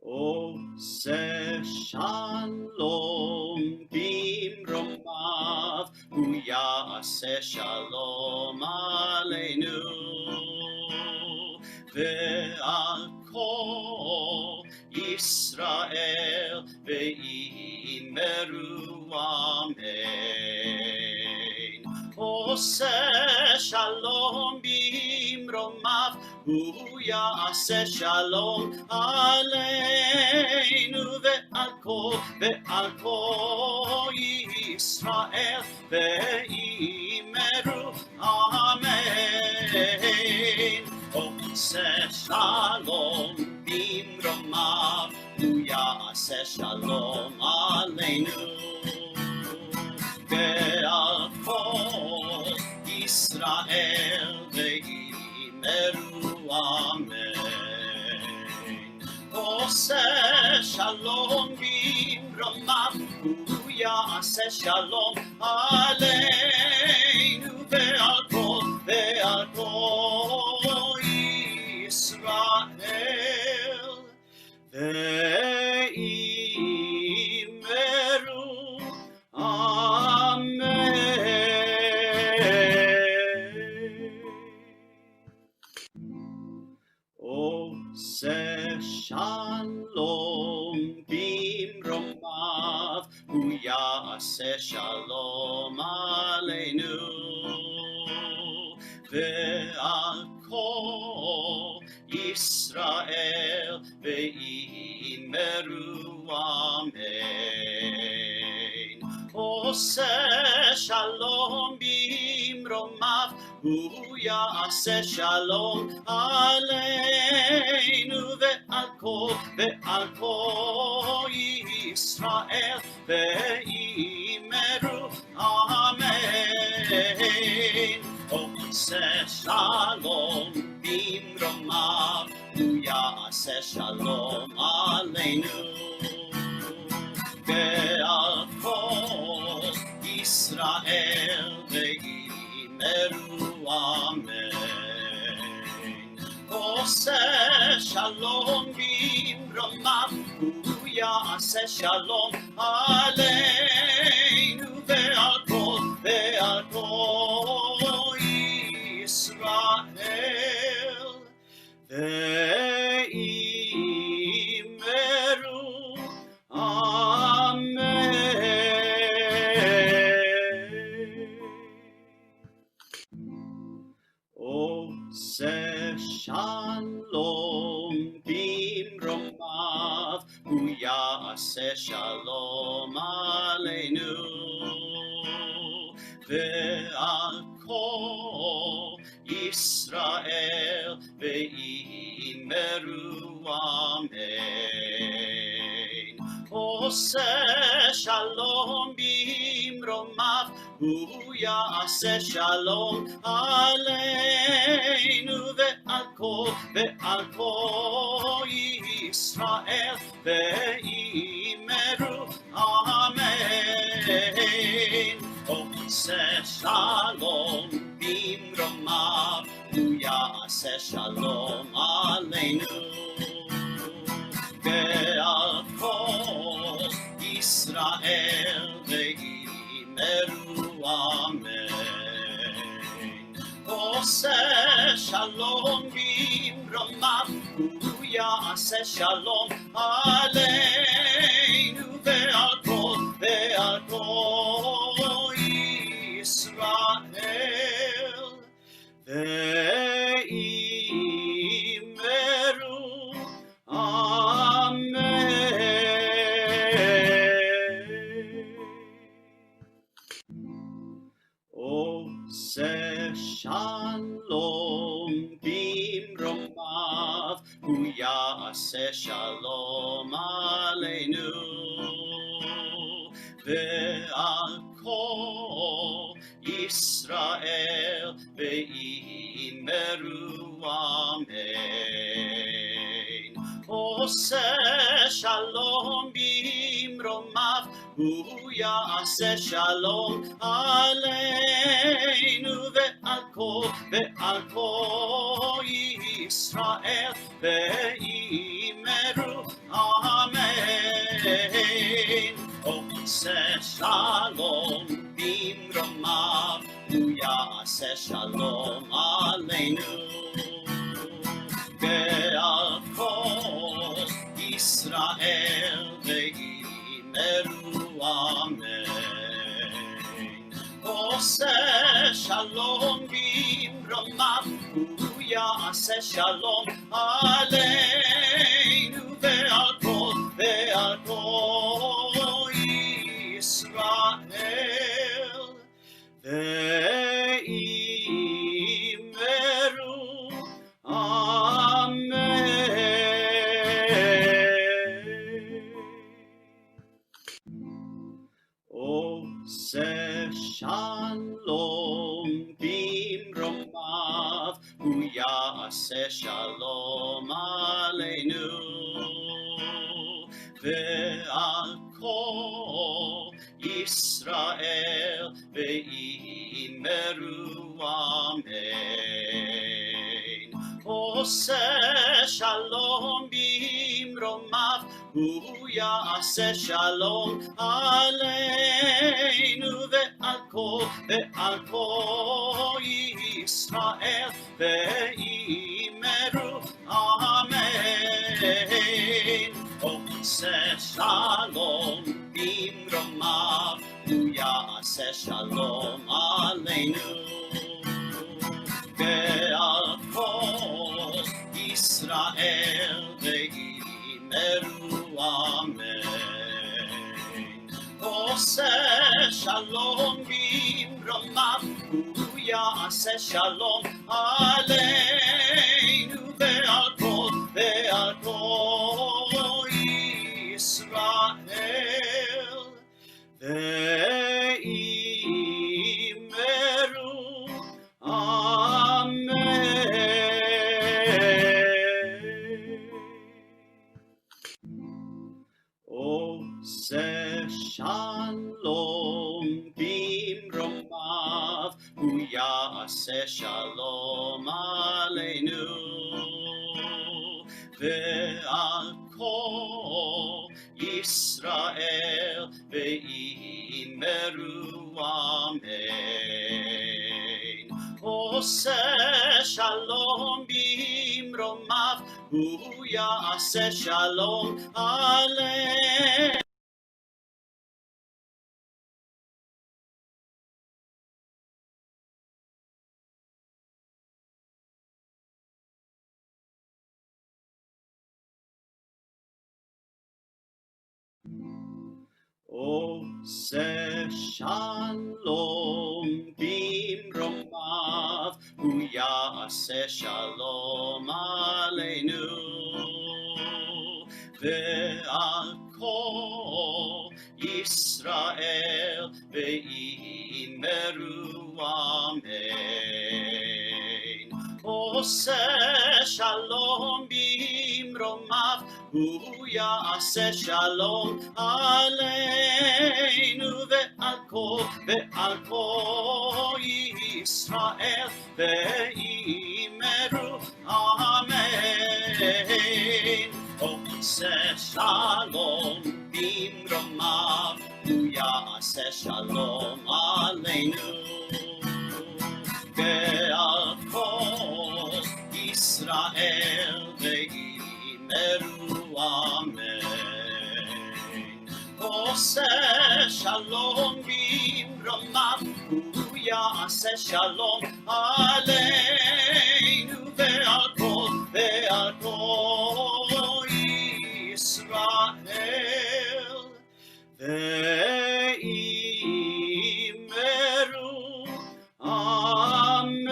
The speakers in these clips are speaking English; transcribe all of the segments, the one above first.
עושה שלום במרומיו, הוא יעשה שלום עלינו, ועל כל ישראל ואמרו אמן. עושה שלום במרומיו, הוא יעשה שלום עלינו ועל כל ישראל ואמרו אמן. עושה שלום במרומיו, הוא יעשה שלום עלינו ועל כל ישראל ואמרו אמן. עושה שלום במרומיו, הוא יעשה שלום עלינו ועל כל ישראל ואמרו אמן. עושה שלום במרומיו, הוא יעשה שלום עלינו ועל כל ישראל ואמרו אמן. עושה שלום במרומיו, הוא יעשה שלום עלינו ועל כל ישראל ואמרו אמן. עושה שלום במרומיו, הוא יעשה שלום עלינו ועל כל ישראל ואמרו אמן. עושה שלום במרומיו, הוא יעשה שלום עלינו ועל כל ישראל ואמרו אמן. עושה שלום במרומיו, הוא יעשה שלום עלינו ועל כל ישראל ואמרו אמן. עושה שלום במרומיו, הוא יעשה שלום עלינו ועל כל ישראל ואמרו אמן. עושה שלום במרומיו, הוא יעשה שלום עלינו ועל כל ישראל ואמרו אמן. עושה שלום במרומיו, הוא יעשה שלום עלינו ועל כל ישראל ואמרו אמן. עושה שלום במרומיו, הוא יעשה שלום עלינו ועל כל ישראל ואמרו אמן. עושה שלום במרומיו, הוא יעשה שלום עלינו ועל כל ישראל ואמרו עושה שלום במרומיו, הוא יעשה שלום עלינו ועל כל ישראל ואמרו אמן. עושה שלום במרומיו, הוא יעשה שלום עלינו ועל כל ישראל ואמרו אמן. עושה שלום במרומיו, הוא יעשה שלום עלינו ועל כל ישראל ואמרו אמן. עושה שלום במרומיו, הוא יעשה שלום עלינו ועל כל ישראל ואמרו אמן. עושה שלום במרומיו, הוא יעשה שלום עלינו ועל כל ישראל ואמרו אמן. עושה שלום במרומיו, הוא יעשה שלום עלינו ועל כל ישראל ואמרו אמן. עושה שלום במרומיו, הוא יעשה שלום עלינו ועל כל ישראל ואמרו אמן. עושה שלום במרומיו, הוא יעשה שלום עלינו עושה שלום במרומיו, הוא יעשה שלום עלינו ועל כל ישראל ואמרו אמן. עושה שלום במרומיו, הוא יעשה שלום עלינו ועל כל ישראל ואמרו אמן. עושה שלום במרומיו, הוא יעשה שלום עלינו ועל כל ישראל ואמרו אמן. עושה שלום במרומיו, הוא יעשה שלום עלינו ועל כל ישראל ואמרו אמן.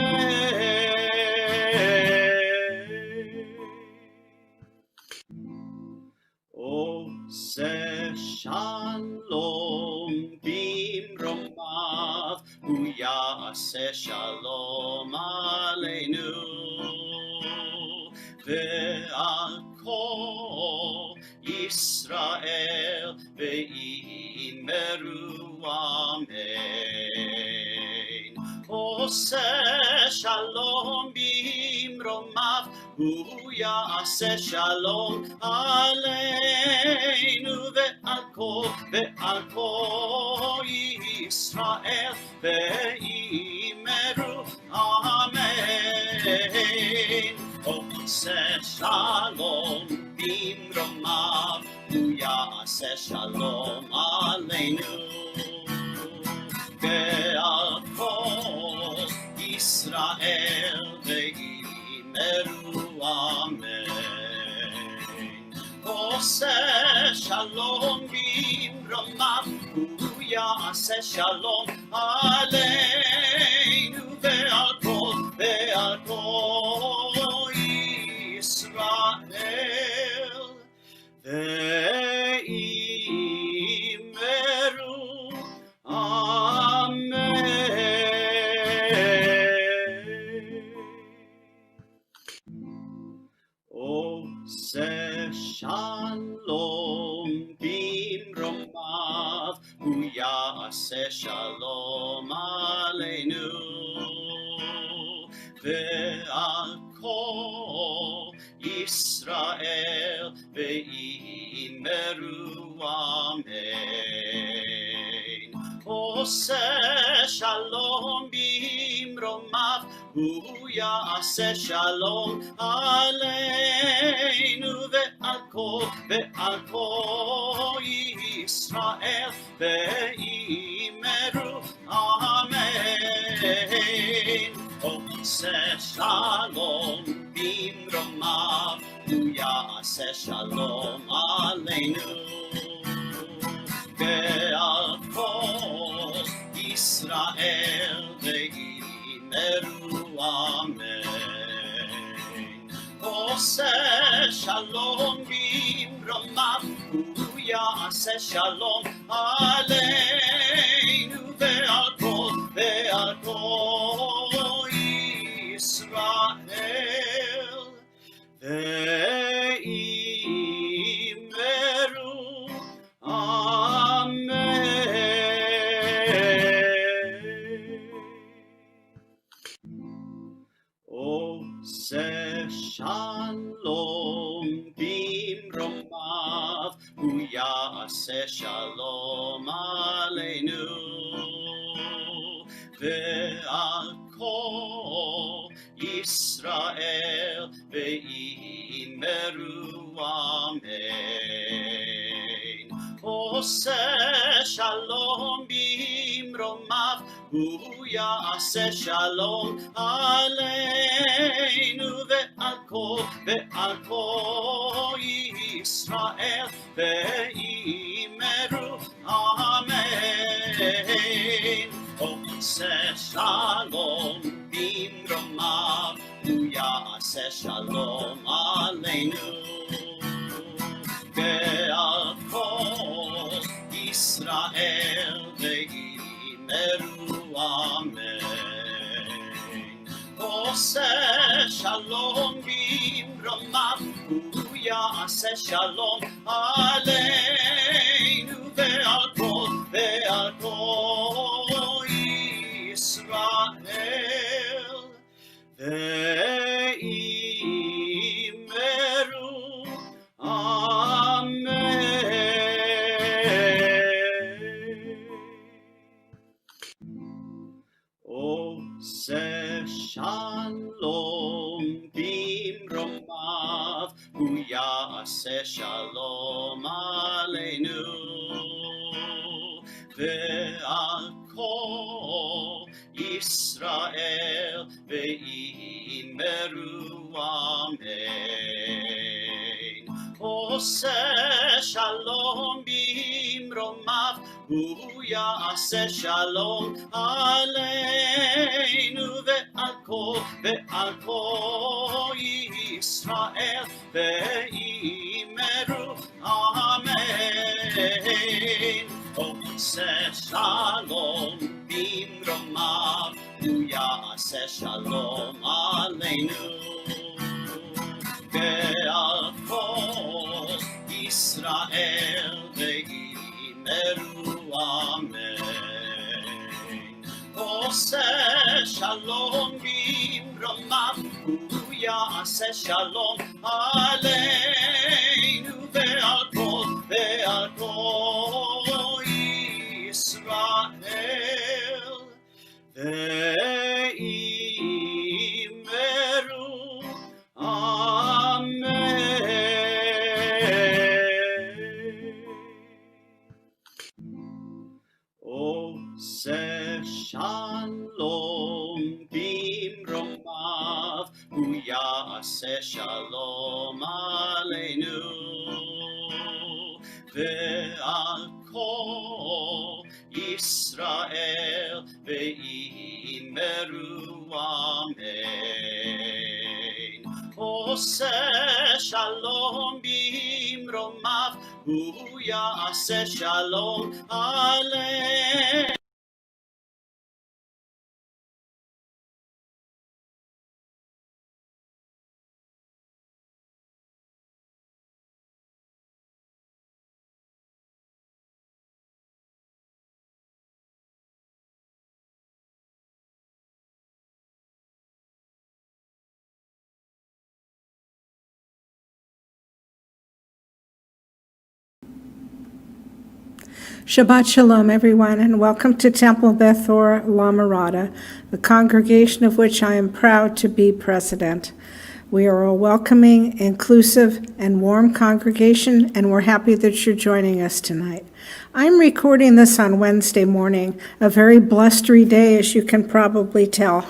עושה שלום במרומיו, הוא יעשה שלום עלינו ועל כל ישראל ואמרו אמן. עושה שלום במרומיו, הוא יעשה שלום עלינו ועל כל ישראל ואמרו אמן. עושה שלום במרומיו, הוא יעשה שלום עלינו ועל כל ישראל ואמרו אמן. עושה שלום במרומיו, הוא יעשה שלום עלינו ועל כל ישראל ואמרו אמן. עושה שלום במרומיו, הוא יעשה שלום עלינו ועל כל ישראל ואמרו אמן. עושה שלום במרומיו, הוא יעשה שלום עלינו ועל כל ישראל ואמרו אמן. עושה שלום במרומיו, הוא יעשה שלום עלינו ועל כל ישראל ואמרו אמן. עושה שלום במרומיו, הוא יעשה שלום עלינו ועל כל ישראל ואמרו אמן. עושה שלום במרומיו, הוא יעשה שלום עלינו ועל כל ישראל ואמרו אמן. עושה שלום במרומיו, הוא יעשה שלום עלינו ועל כל ישראל ואמרו אמן. עושה שלום במרומיו, הוא יעשה שלום עלינו ועל כל ישראל ואמרו אמן. עושה שלום במרומיו, הוא יעשה שלום עלינו ועל כל ישראל ואמרו אמן. עושה שלום במרומיו, הוא יעשה שלום עלינו ועל כל ישראל ואמרו אמן. עושה שלום במרומיו, הוא יעשה שלום עלינו ועל כל ישראל ואמרו אמן. עושה שלום במרומיו, הוא יעשה שלום עלינו ועל כל ישראל ואמרו אמן. עושה שלום במרומיו, הוא יעשה יעשה שלום עלינו ועל כל ישראל ואמרו אמן. עושה שלום במרומיו, הוא יעשה שלום עלינו ועל כל ישראל ואמרו אמן. עושה שלום במרומיו, הוא יעשה שלום עלינו. Shabbat Shalom, everyone, and welcome to Temple Beth Or Lamarada, the congregation of which I am proud to be president. We are a welcoming, inclusive, and warm congregation, and we're happy that you're joining us tonight. I'm recording this on Wednesday morning, a very blustery day, as you can probably tell.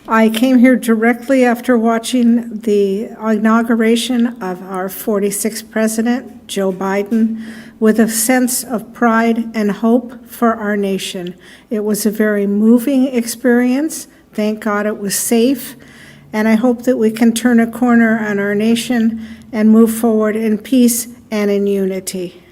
I came here directly after watching the inauguration of our 46th president, Joe Biden, with a sense of pride and hope for our nation. It was a very moving experience. Thank God it was safe. And I hope that we can turn a corner on our nation and move forward in peace and in unity.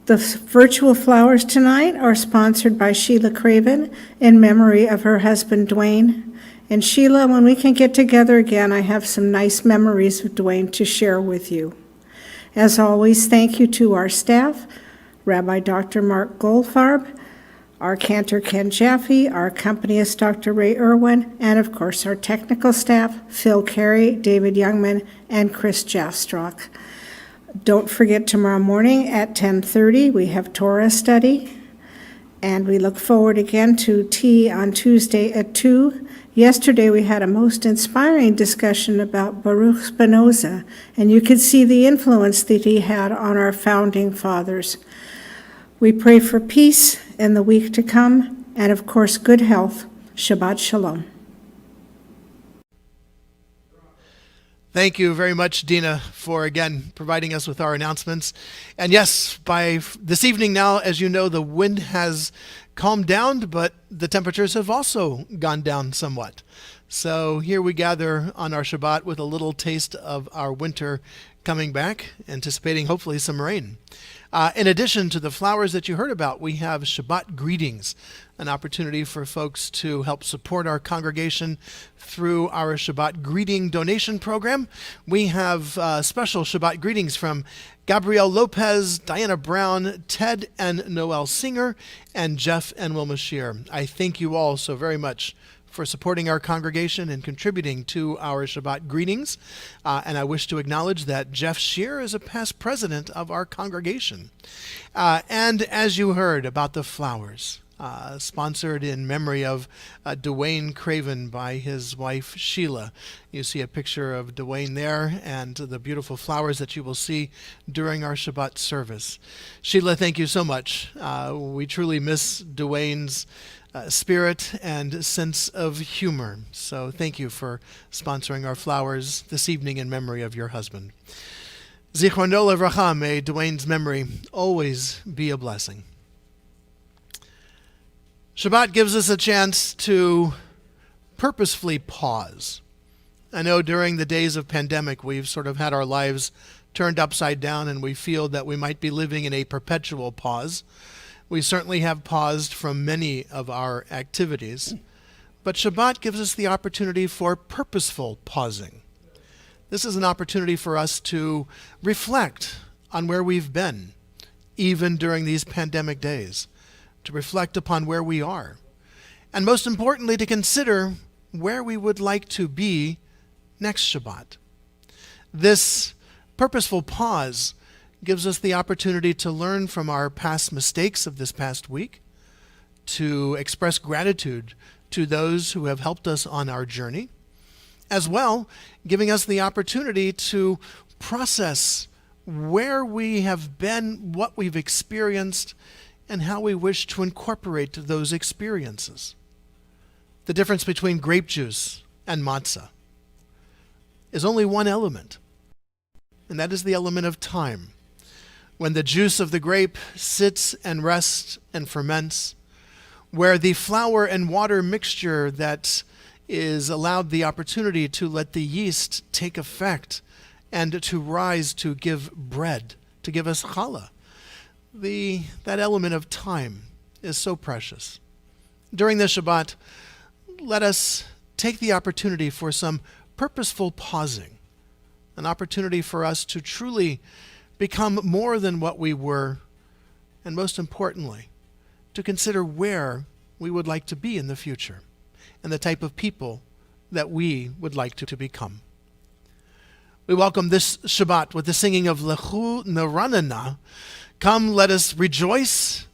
The virtual flowers tonight are sponsored by Sheila Craven in memory of her husband, Dwayne. And Sheila, when we can get together again, I have some nice memories with Dwayne to share with you. As always, thank you to our staff, Rabbi Dr. Mark Goldfarb, our Cantor Ken Jaffe, our accompanist Dr. Ray Irwin, and of course our technical staff, Phil Carey, David Youngman, and Chris Jastrock. Don't forget tomorrow morning at 10:30, we have Torah study, and we look forward again to tea on Tuesday at 2. Yesterday we had a most inspiring discussion about Baruch Spinoza, and you could see the influence that he had on our founding fathers. We pray for peace in the week to come, and of course good health. Shabbat Shalom. Thank you very much, Dina, for again providing us with our announcements. And yes, by this evening now, as you know, the wind has calmed down, but the temperatures have also gone down somewhat. So here we gather on our Shabbat with a little taste of our winter coming back, anticipating hopefully some rain. In addition to the flowers that you heard about, we have Shabbat Greetings, an opportunity for folks to help support our congregation through our Shabbat Greeting donation program. We have special Shabbat Greetings from Gabrielle Lopez, Diana Brown, Ted and Noel Singer, and Jeff and Wilma Shear. I thank you all so very much for supporting our congregation and contributing to our Shabbat Greetings. And I wish to acknowledge that Jeff Shear is a past president of our congregation. And as you heard about the flowers, sponsored in memory of Dwayne Craven by his wife Sheila. You see a picture of Dwayne there and the beautiful flowers that you will see during our Shabbat service. Sheila, thank you so much. We truly miss Dwayne's spirit and sense of humor. So thank you for sponsoring our flowers this evening in memory of your husband. Zichrono levracha, may Dwayne's memory always be a blessing. Shabbat gives us a chance to purposefully pause. I know during the days of pandemic, we've sort of had our lives turned upside down and we feel that we might be living in a perpetual pause. We certainly have paused from many of our activities, but Shabbat gives us the opportunity for purposeful pausing. This is an opportunity for us to reflect on where we've been, even during these pandemic days, to reflect upon where we are, and most importantly, to consider where we would like to be next Shabbat. This purposeful pause gives us the opportunity to learn from our past mistakes of this past week, to express gratitude to those who have helped us on our journey, as well giving us the opportunity to process where we have been, what we've experienced, and how we wish to incorporate those experiences. The difference between grape juice and matzah is only one element, and that is the element of time. When the juice of the grape sits and rests and ferments, where the flour and water mixture that is allowed the opportunity to let the yeast take effect and to rise to give bread, to give us challah. That element of time is so precious. During this Shabbat, let us take the opportunity for some purposeful pausing, an opportunity for us to truly become more than what we were, and most importantly, to consider where we would like to be in the future and the type of people that we would like to become. We welcome this Shabbat with the singing of Lechu Neranena. Come, let us rejoice.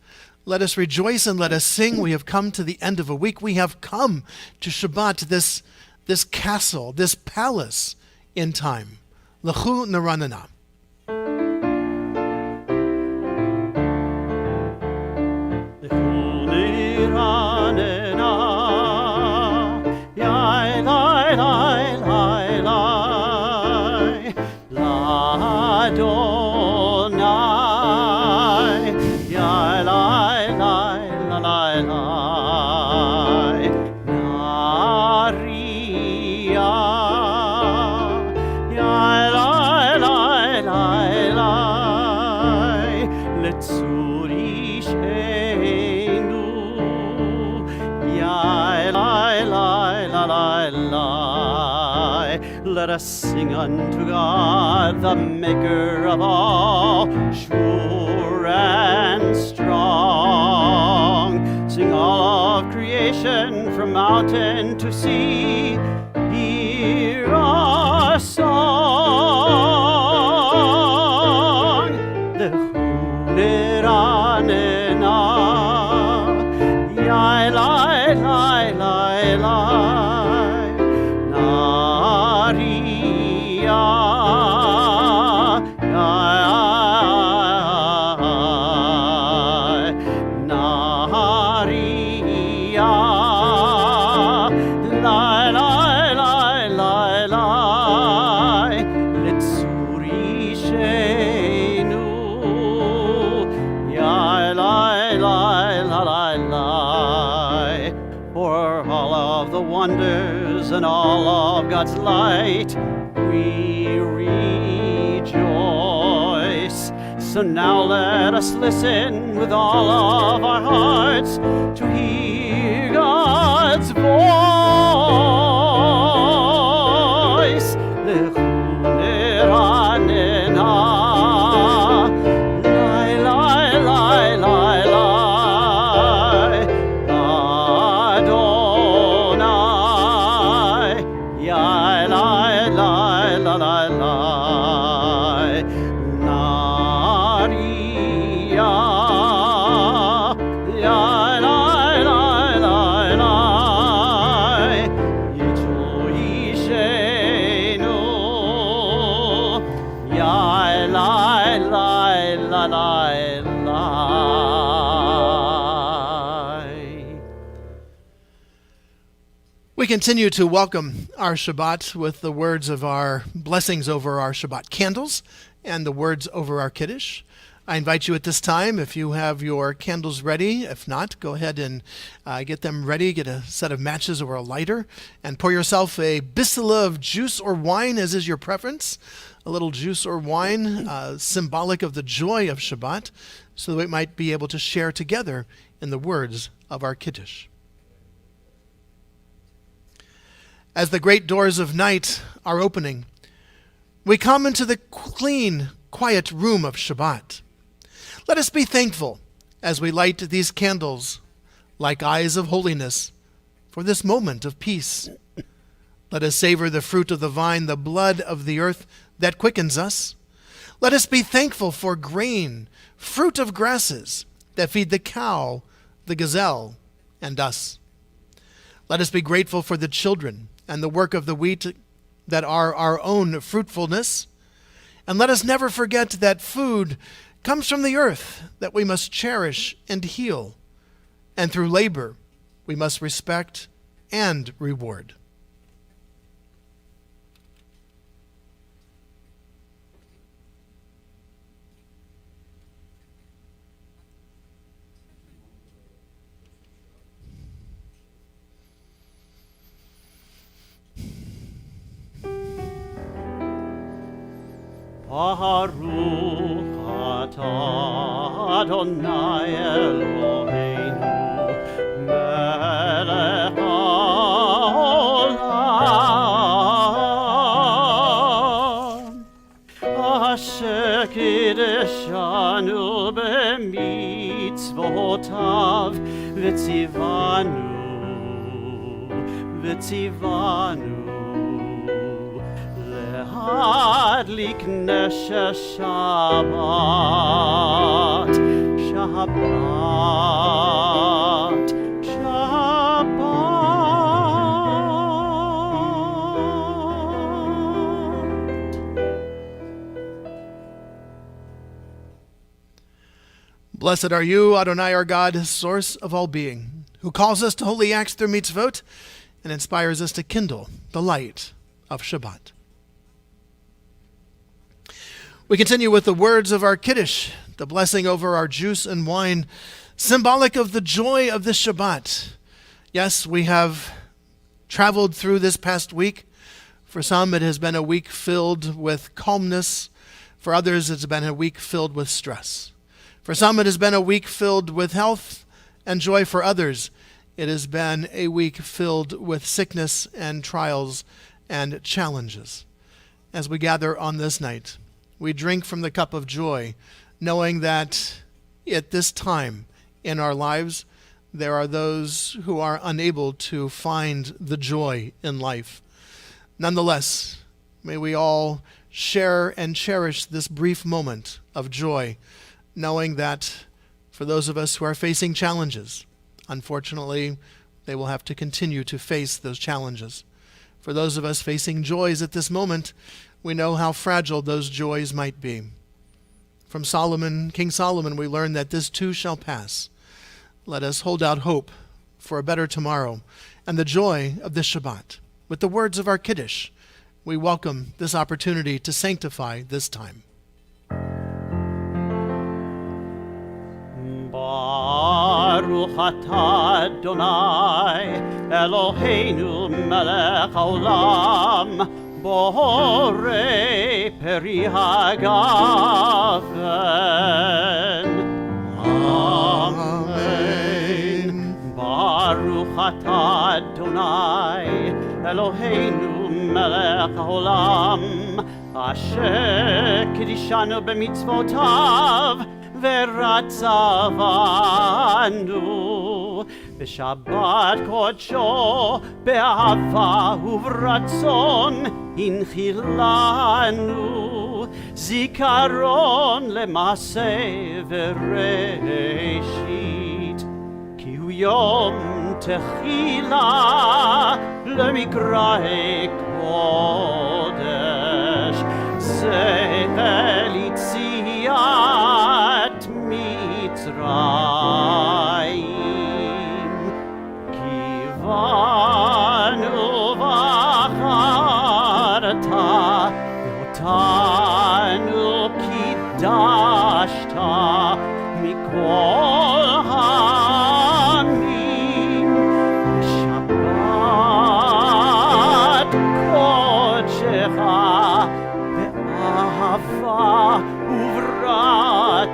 Let us rejoice and let us sing. We have come to the end of a week. We have come to Shabbat, this castle, this palace in time. Lechu Neranena. Let us sing unto God, the maker of all, sure and strong. Sing all of creation from mountain to sea, hear our song. The Neranena, yai lai lai lai lai. Wonders and all of God's light, we rejoice. So now let us listen with all of our hearts to hear God's voice. Lechu Neranena, lai lai lai lai lai, We continue to welcome our Shabbat with the words of our blessings over our Shabbat candles and the words over our Kiddush. I invite you at this time, if you have your candles ready, if not, go ahead and get them ready, get a set of matches or a lighter, and pour yourself a bisela of juice or wine, as is your preference, a little juice or wine, symbolic of the joy of Shabbat, so that we might be able to share together in the words of our Kiddush. As the great doors of night are opening, we come into the clean, quiet room of Shabbat. Let us be thankful as we light these candles like eyes of holiness for this moment of peace, Let us savor the fruit of the vine, the blood of the earth that quickens us. Let us be thankful for grain, fruit of grasses that feed the cow, the gazelle, and us. Let us be grateful for the children and the work of the wheat that are our own fruitfulness. And let us never forget that food comes from the earth that we must cherish and heal. And through labor, we must respect and reward. Baruch atah Adonai Eloheinu melech haolam asher kiddushanu b'mitzvotav v'tzivanu Adlik nesher Shabbat, Shabbat, Shabbat. Blessed are you, Adonai our God, source of all being, who calls us to holy acts through mitzvot and inspires us to kindle the light of Shabbat. We continue with the words of our Kiddush, the blessing over our juice and wine, symbolic of the joy of this Shabbat. Yes, we have traveled through this past week. For some, it has been a week filled with calmness. For others, it's been a week filled with stress. For some, it has been a week filled with health and joy. For others, it has been a week filled with sickness and trials and challenges. As we gather on this night, we drink from the cup of joy, knowing that at this time in our lives, there are those who are unable to find the joy in life. Nonetheless, may we all share and cherish this brief moment of joy, knowing that for those of us who are facing challenges, unfortunately, they will have to continue to face those challenges. For those of us facing joys at this moment, we know how fragile those joys might be. From Solomon, King Solomon, we learn that this too shall pass. Let us hold out hope for a better tomorrow and the joy of this Shabbat. With the words of our Kiddush, we welcome this opportunity to sanctify this time. Baruch atah Adonai Eloheinu melech haolam Borei peri hagafen. Amen. Baruch atah Adonai Eloheinu melech haolam asher kiddushanu b'mitzvotav v'ratzavanu b'shabbat kodsho be'ahava uvratzon inchilanu zikaron lema'aseh v'reshit ki hu yom techila lemikra'e kodesh sefer litziat mitzrayim kivanu v'acharta ve'otanu kiddashta mikol ha'amim Shabbat kodshecha be'ahava uvratzon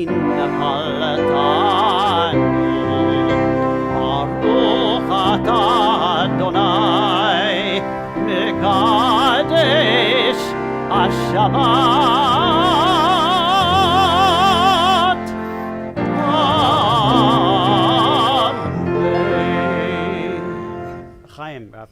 inhaltanu Baruch atah Adonai mekadesh HaShabbat. Amen. Chaim, Rav.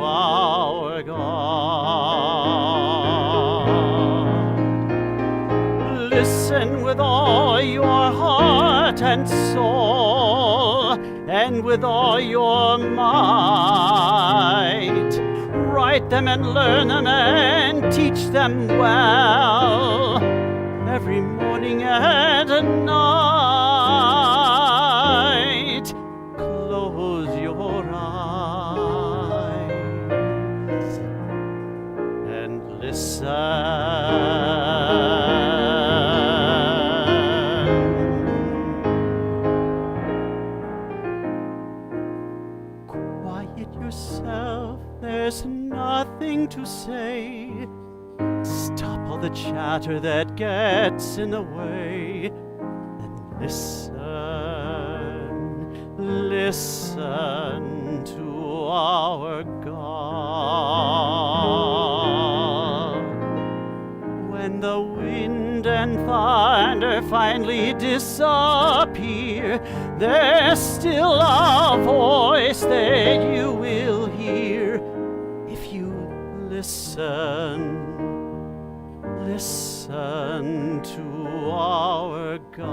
our God. Listen with all your heart and soul, and with all your might. Write them and learn them and teach them well, every morning and night. Close your eyes and listen. Quiet yourself, there's nothing to say. Stop all the chatter that gets in the way, and listen to our God. When the wind and thunder finally disappear, there's still a voice that you will hear if you listen to our God.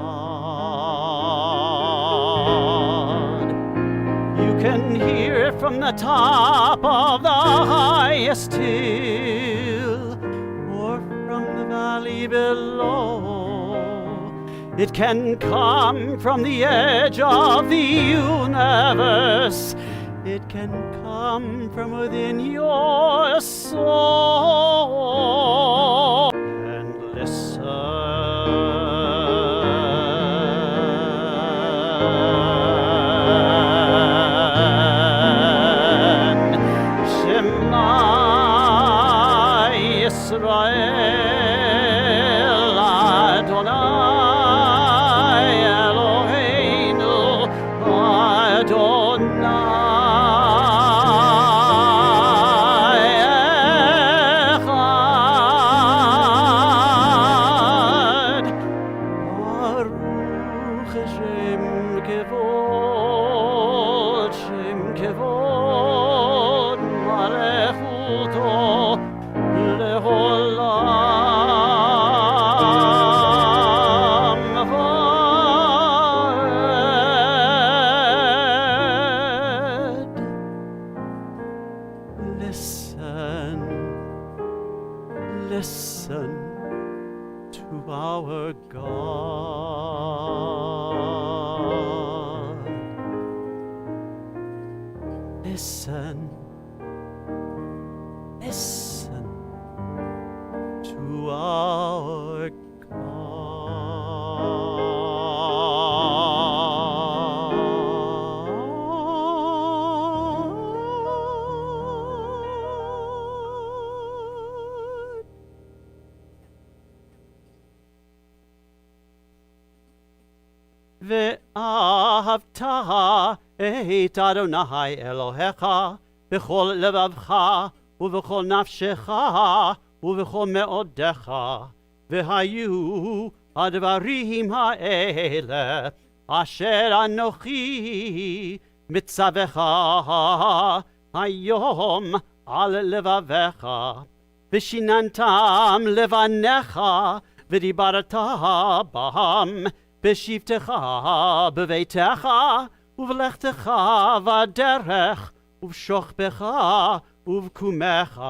You can hear from the top of the highest hill, or from the valley below. It can come from the edge of the universe. It can come from within your soul. And listen. Shema Yisrael Adonai Eloheinu Adonai Echad. Baruch Shem Kevod Malechuto Leholam Vaed. Listen to our God. Listen to our God. ואהבת את אדוני אלוהיך בכל לבבך ובכל נפשך ובכל מאודך. והיו הדברים האלה אשר אנוכי מצווך היום על לבביך, ושיננתם לבניך ודיברת בם בשבתך בביתך ובלכתך בדרך ובשוכבך ובקומך,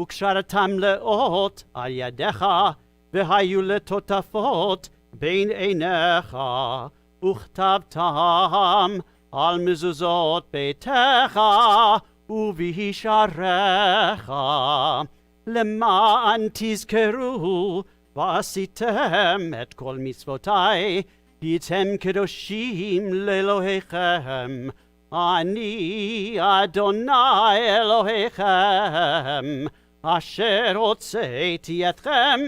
וקשרתם לאות על ידיך, והיו לטוטפות בין עיניך, וכתבתם על מזוזות ביתך ובשעריך, למען תזכרו ועשיתם את כל מצוותי, הייתם קדושים לאלוהיכם. אני אדוני אלוהיכם, אשר הוצאתי אתכם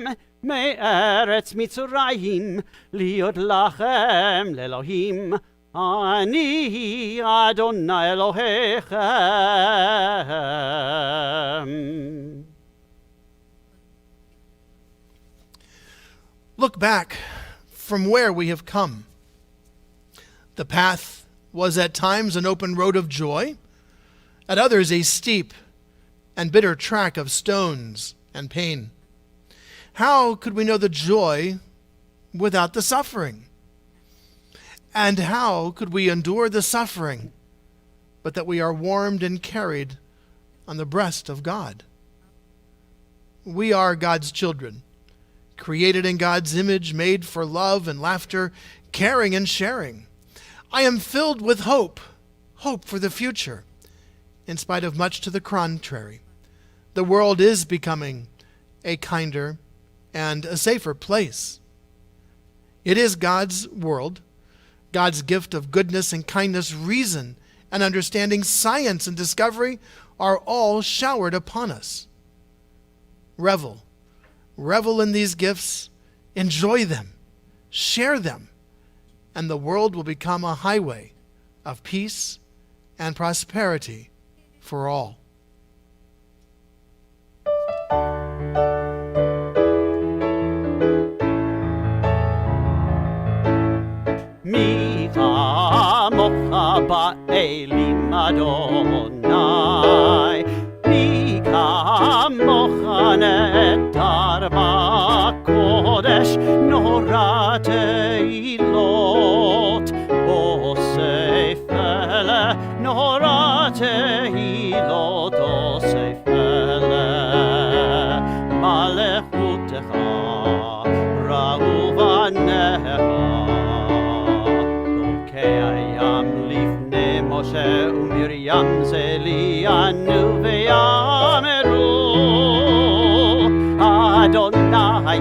מארץ מצרים, להיות לכם לאלוהים. אני אדוני אלוהיכם. Look back from where we have come. The path was at times an open road of joy, at others a steep and bitter track of stones and pain. How could we know the joy without the suffering? And how could we endure the suffering but that we are warmed and carried on the breast of God? We are God's children, created in God's image, made for love and laughter, caring and sharing. I am filled with hope for the future, in spite of much to the contrary. The world is becoming a kinder and a safer place. It is God's world, God's gift of goodness and kindness, reason and understanding, science and discovery are all showered upon us. Revel in these gifts, enjoy them, share them, and the world will become a highway of peace and prosperity for all. Mi chamocha ba'elim Adonai, mi chamocha nedar ba'kodesh, nora teilot, osef ele, nora teilot, osef ele, malechutecha, ra'uvanecha, Moshe u'Miriam zelianu ve'yameru Adonai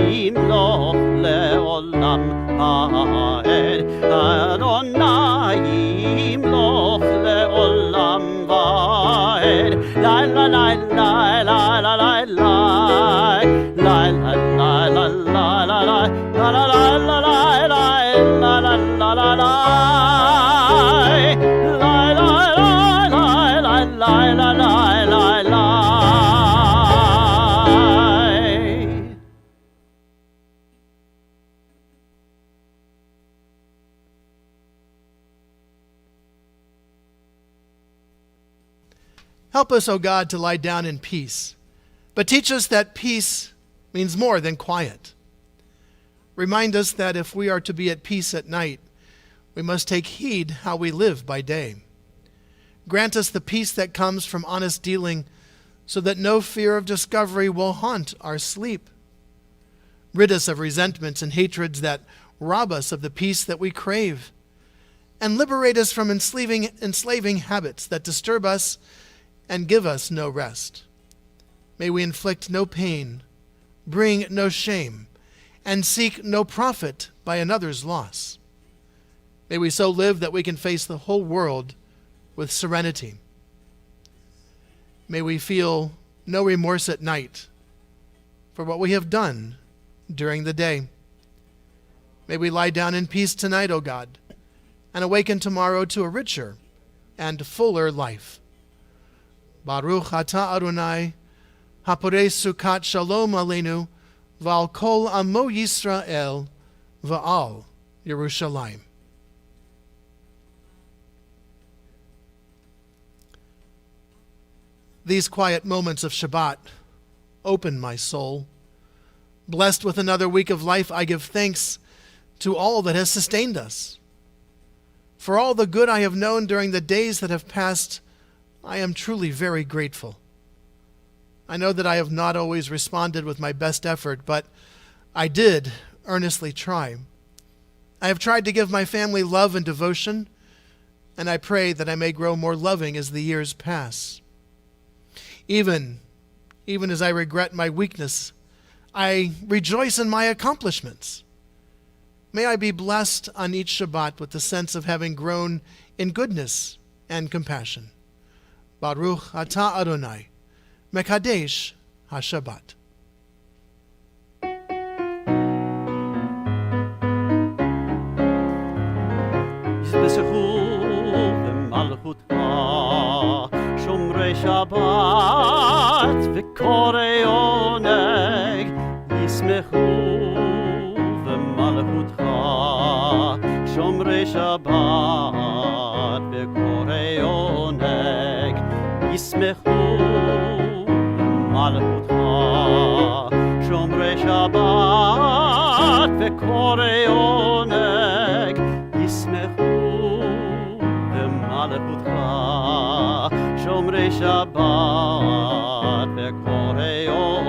yimloch le'olam ha'ed Adonai yimloch le'olam va'ed Lai la lai lai lai la lai lai Lai la lai la lai la lai La la la la lai lai la la la la lai Help us, O God, to lie down in peace, but teach us that peace means more than quiet. Remind us that if we are to be at peace at night, we must take heed how we live by day. Grant us the peace that comes from honest dealing, so that no fear of discovery will haunt our sleep. Rid us of resentments and hatreds that rob us of the peace that we crave, and liberate us from enslaving habits that disturb us and give us no rest. May we inflict no pain, bring no shame, and seek no profit by another's loss. May we so live that we can face the whole world with serenity. May we feel no remorse at night for what we have done during the day. May we lie down in peace tonight, O God, and awaken tomorrow to a richer and fuller life. Baruch atah Adonai, haporei sukat shalom aleinu, v'al kol amo Yisrael, v'al Yerushalayim. These quiet moments of Shabbat open my soul. Blessed with another week of life, I give thanks to all that has sustained us. For all the good I have known during the days that have passed, I am truly very grateful. I know that I have not always responded with my best effort, but I did earnestly try. I have tried to give my family love and devotion, and I pray that I may grow more loving as the years pass. Even as I regret my weakness, I rejoice in my accomplishments. May I be blessed on each Shabbat with the sense of having grown in goodness and compassion. Baruch atah Adonai, Mekadesh HaShabbat. Shomrei Shabbat v'korei oneg yismechu v'malchutcha Shomrei Shabbat v'korei oneg yismechu במלכותך. שומרי שבת וקוראי עונג ישמחו במלכותך. שומרי שבת וקוראי עונג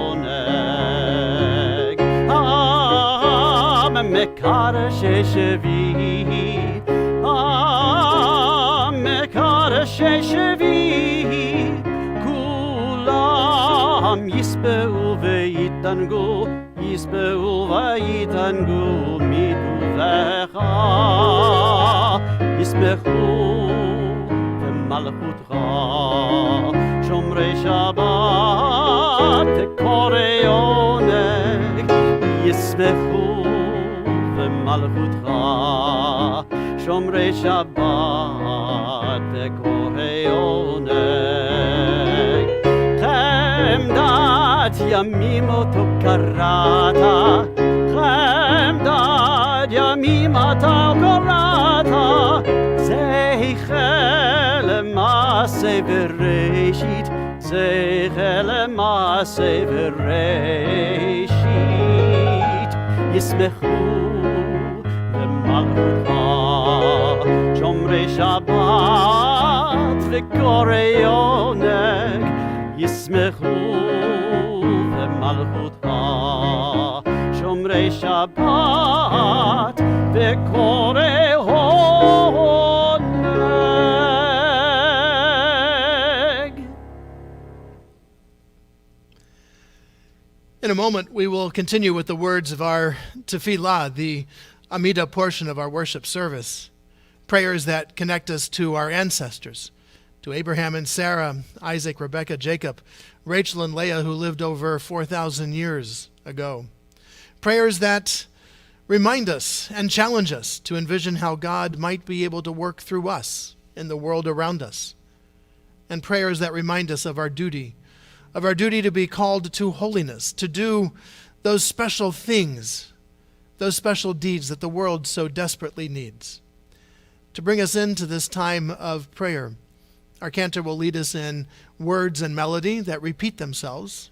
מקדשי שביעית, מקדשי שביעית, כולם יספעו ויתענגו, יספעו ויתענגו מטובך, ישמחו במלכותך. שומרי שבת וקוראי עונג ישמחו במלכותך. שומרי שבת וקוראי עונג. חמדת ימים אותו קראת, חמדת ימים אתה קראת, זכר למעשה בראשית, זכר למעשה בראשית, ישמחו במלכותך. שומרי שבת וקוראי עונג ישמחו במלכותך. שומרי שבת וקוראי עונג. In a moment, we will continue with the words of our tefillah, the Amidah portion of our worship service, prayers that connect us to our ancestors, to Abraham and Sarah, Isaac, Rebekah, Jacob, Rachel and Leah, who lived over 4,000 years ago. Prayers that remind us and challenge us to envision how God might be able to work through us in the world around us. And prayers that remind us of our duty to be called to holiness, to do those special things, those special deeds that the world so desperately needs. To bring us into this time of prayer, our Cantor will lead us in words and melody that repeat themselves.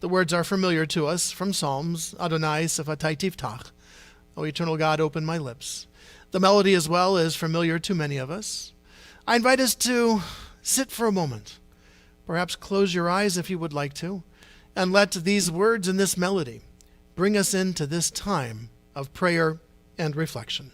The words are familiar to us from Psalms, Adonai Sefatai Tiftach, O eternal God, open my lips. The melody as well is familiar to many of us. I invite us to sit for a moment. Perhaps close your eyes if you would like to, and let these words and this melody bring us into this time of prayer and reflection.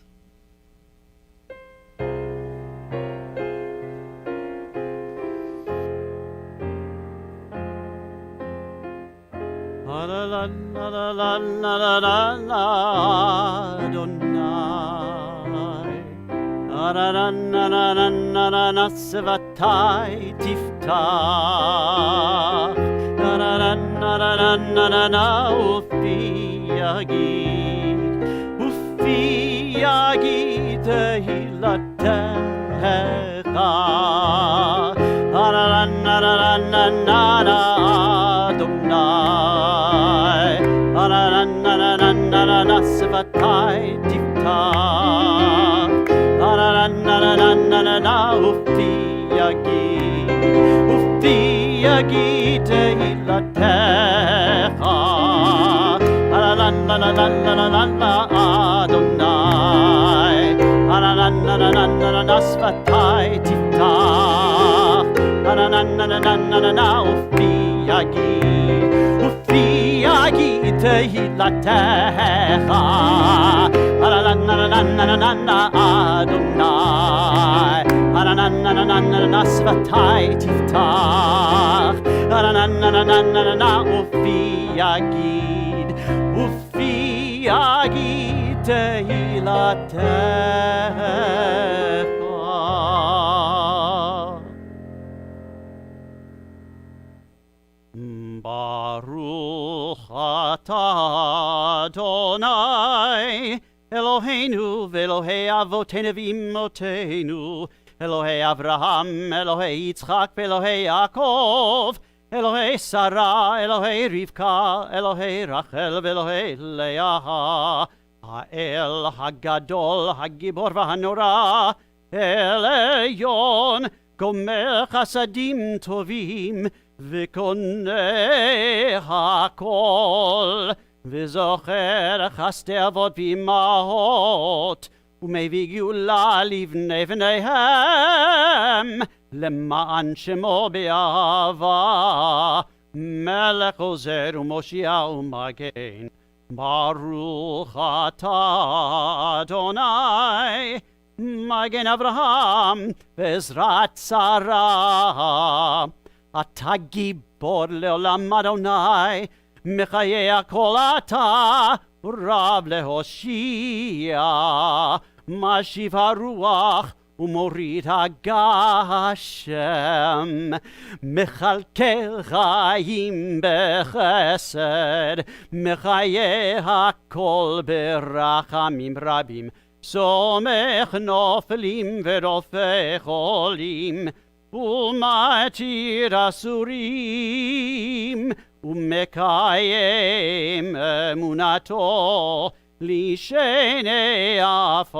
Sevatai tiftach, ufi yagid tehilatecha, Adonai, Sevatai tiftach, ufti yagid tehilatecha, Adonai, Sevatai tiftach, ufti yagid tehilatecha, Adonai, Sevatai tiftach, ufi yagid tehilatecha. Baruch atah Adonai, Eloheinu ve'Elohei avotenu v'imotenu, Elohei Avraham, Elohei Yitzchak, Elohei Yaakov, Elohei Sarah, Elohei Rivka, Elohei Rachel, Elohei Leah, Ha'el Hagadol, Hagibor v'Hanora, El Elyon, Gomer Chasadim Tovim, וקונה הכל, וזוכר חסדי אבות ואימהות, ומביא גאולה לבני בניהם, למען שמו באהבה, מלך עוזר ומושיע ומגן. ברוך אתה אדוני, מגן אברהם בעזרת שרה. אתה גיבור לעולם אדוני, מחיי הכל אתה, רב להושיע. משיב הרוח ומוריד הגשם, מכלכל חיים בחסד, מחיי הכל ברחמים רבים. סומך נופלים ורופא חולים, ומתיר אסורים, ומקיים אמונתו לשני עפר.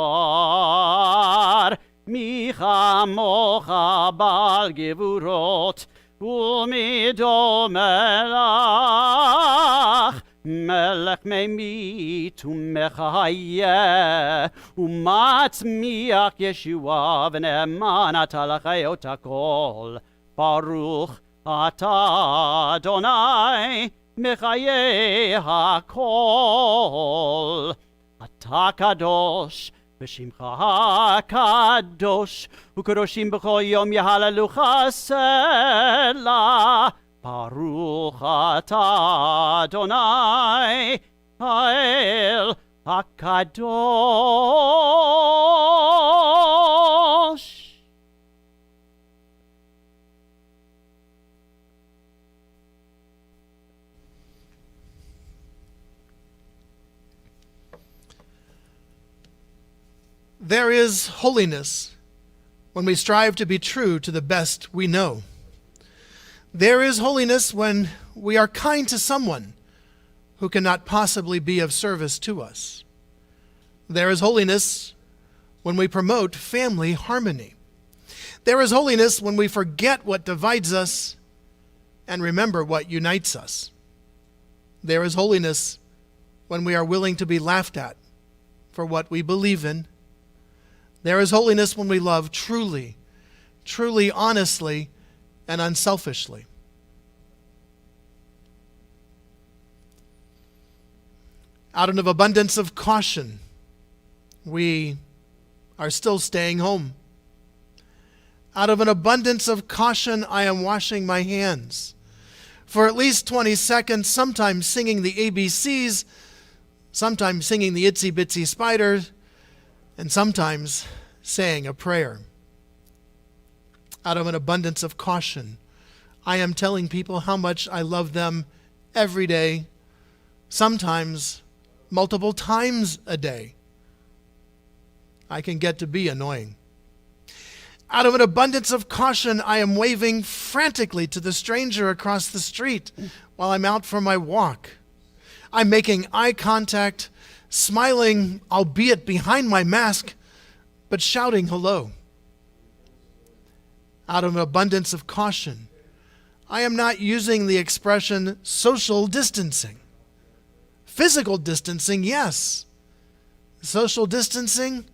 מי כמוך בעל גבורות, ומדומה לך, מלך ממית ומחיה, ומצמיח ישועה, ונאמן אתה לחיות הכל. ברוך אתה אדוני, מחיי הכל. אתה קדוש, ושמך הקדוש, וקדושים בכל יום יהללוך סלה. ברוך אתה אדוני, האל הקדוש. There is holiness when we strive to be true to the best we know. There is holiness when we are kind to someone who cannot possibly be of service to us. There is holiness when we promote family harmony. There is holiness when we forget what divides us and remember what unites us. There is holiness when we are willing to be laughed at for what we believe in. There is holiness when we love truly, truly honestly, and unselfishly. Out of abundance of caution, we are still staying home. Out of an abundance of caution, I am washing my hands for at least 20 seconds, sometimes singing the ABCs, sometimes singing the Itsy Bitsy Spider, and sometimes saying a prayer. Out of an abundance of caution, I am telling people how much I love them every day, sometimes multiple times a day. I can get to be annoying. Out of an abundance of caution, I am waving frantically to the stranger across the street while I'm out for my walk. I'm making eye contact, smiling, albeit behind my mask, but shouting hello. Out of an abundance of caution, I am not using the expression social distancing. Physical distancing, yes. Social distancing,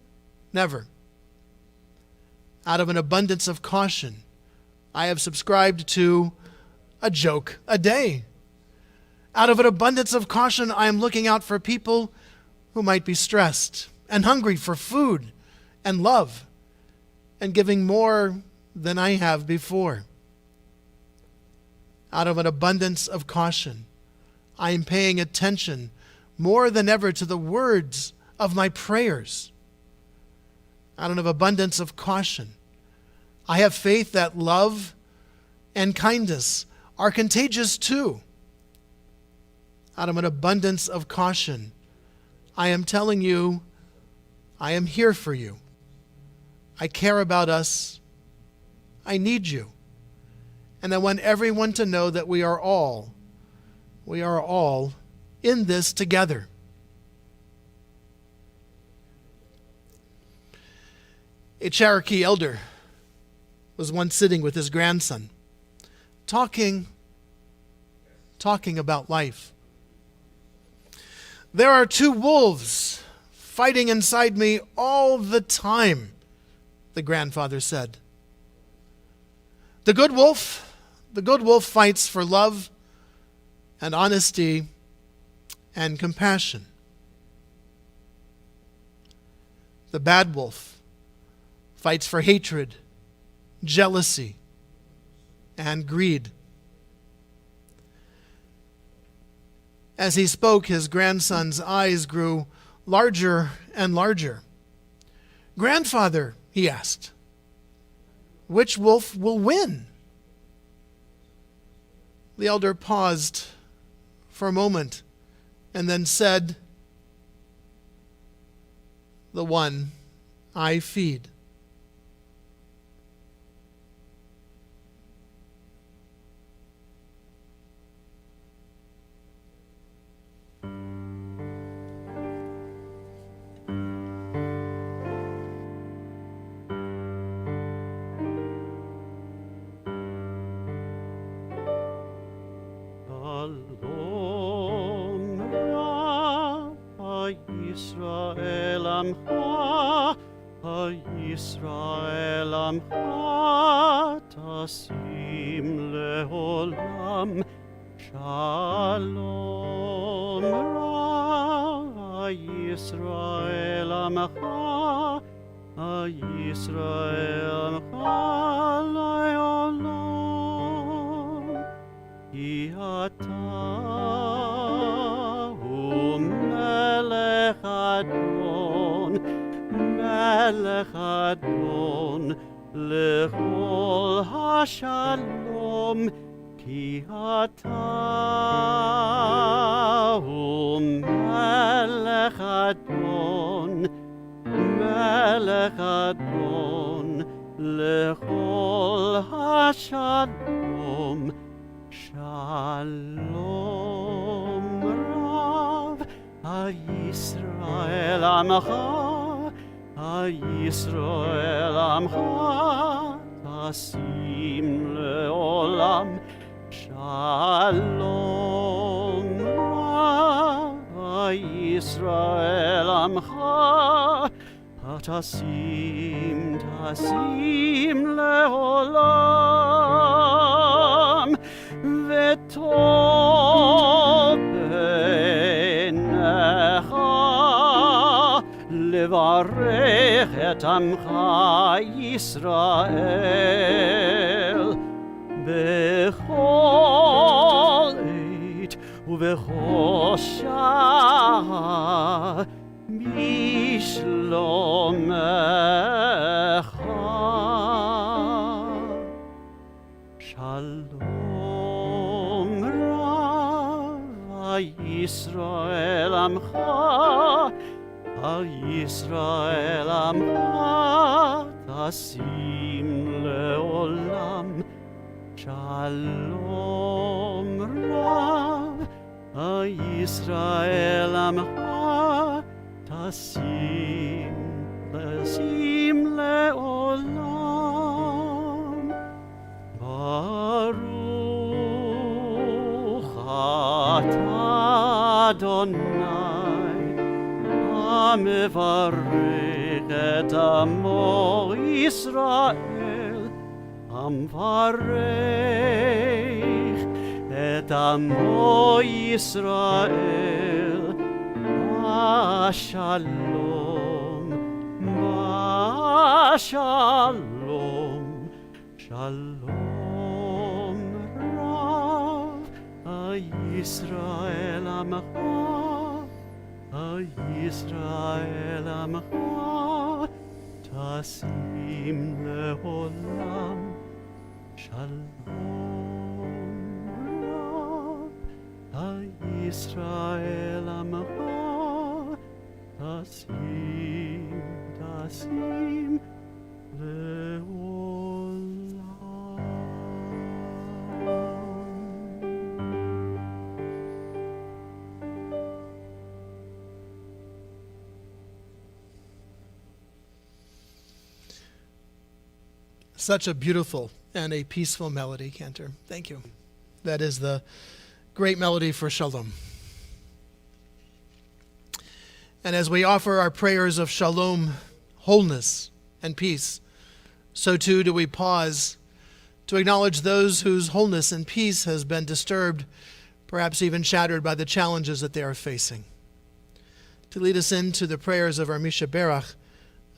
never. Out of an abundance of caution, I have subscribed to a joke a day. Out of an abundance of caution, I am looking out for people who might be stressed and hungry for food and love and giving more than I have before. Out of an abundance of caution, I am paying attention more than ever to the words of my prayers. Out of an abundance of caution, I have faith that love and kindness are contagious too. Out of an abundance of caution, I am telling you, I am here for you. I care about us. I need you. And I want everyone to know that we are all in this together. A Cherokee elder was once sitting with his grandson, talking talking about life. There are two wolves fighting inside me all the time, the grandfather said. The good wolf fights for love and honesty and compassion. The bad wolf fights for hatred, jealousy, and greed. As he spoke, his grandson's eyes grew larger and larger. "Grandfather," he asked, "which wolf will win?" The elder paused for a moment and then said, "The one I feed." Shalom Rabbi Yisrael Amcha, Yisrael Amcha, Tasim Leolam. Shalom Rabbi Yisrael Amcha, Yisrael Amcha Leolam. Ki ata hu melech adon, melech adon, lechol hashalom. Ki ata hu melech adon, melech adon, lechol hashalom. Shalom Rav, Yisrael Amcha, Yisrael Amcha, Tasim Leolam. Shalom Rav, Yisrael Amcha, Tasim Leolam. V'tov b'necha levarech et amcha Yisrael b'chol eit uv'chol shah b'shlomecha. Shalom Yisrael Amcha, Yisrael Amcha, Tasim Leolam. Shalom Rav, Yisrael Amcha, Tasim Leolam. Baruch Adonai, Amevarech et amo Yisrael, Amvarech et amo Yisrael, Shalom, Shalom, Shalom Rav, Yisrael Amcha, Yisrael Amcha, Tasim Leolam. Shalom Rav, Yisrael Amcha, Tasim Leolam. Such a beautiful and a peaceful melody, Cantor. Thank you. That is the great melody for shalom. And as we offer our prayers of shalom, wholeness, and peace, so too do we pause to acknowledge those whose wholeness and peace has been disturbed, perhaps even shattered by the challenges that they are facing. To lead us into the prayers of our Mishaberach,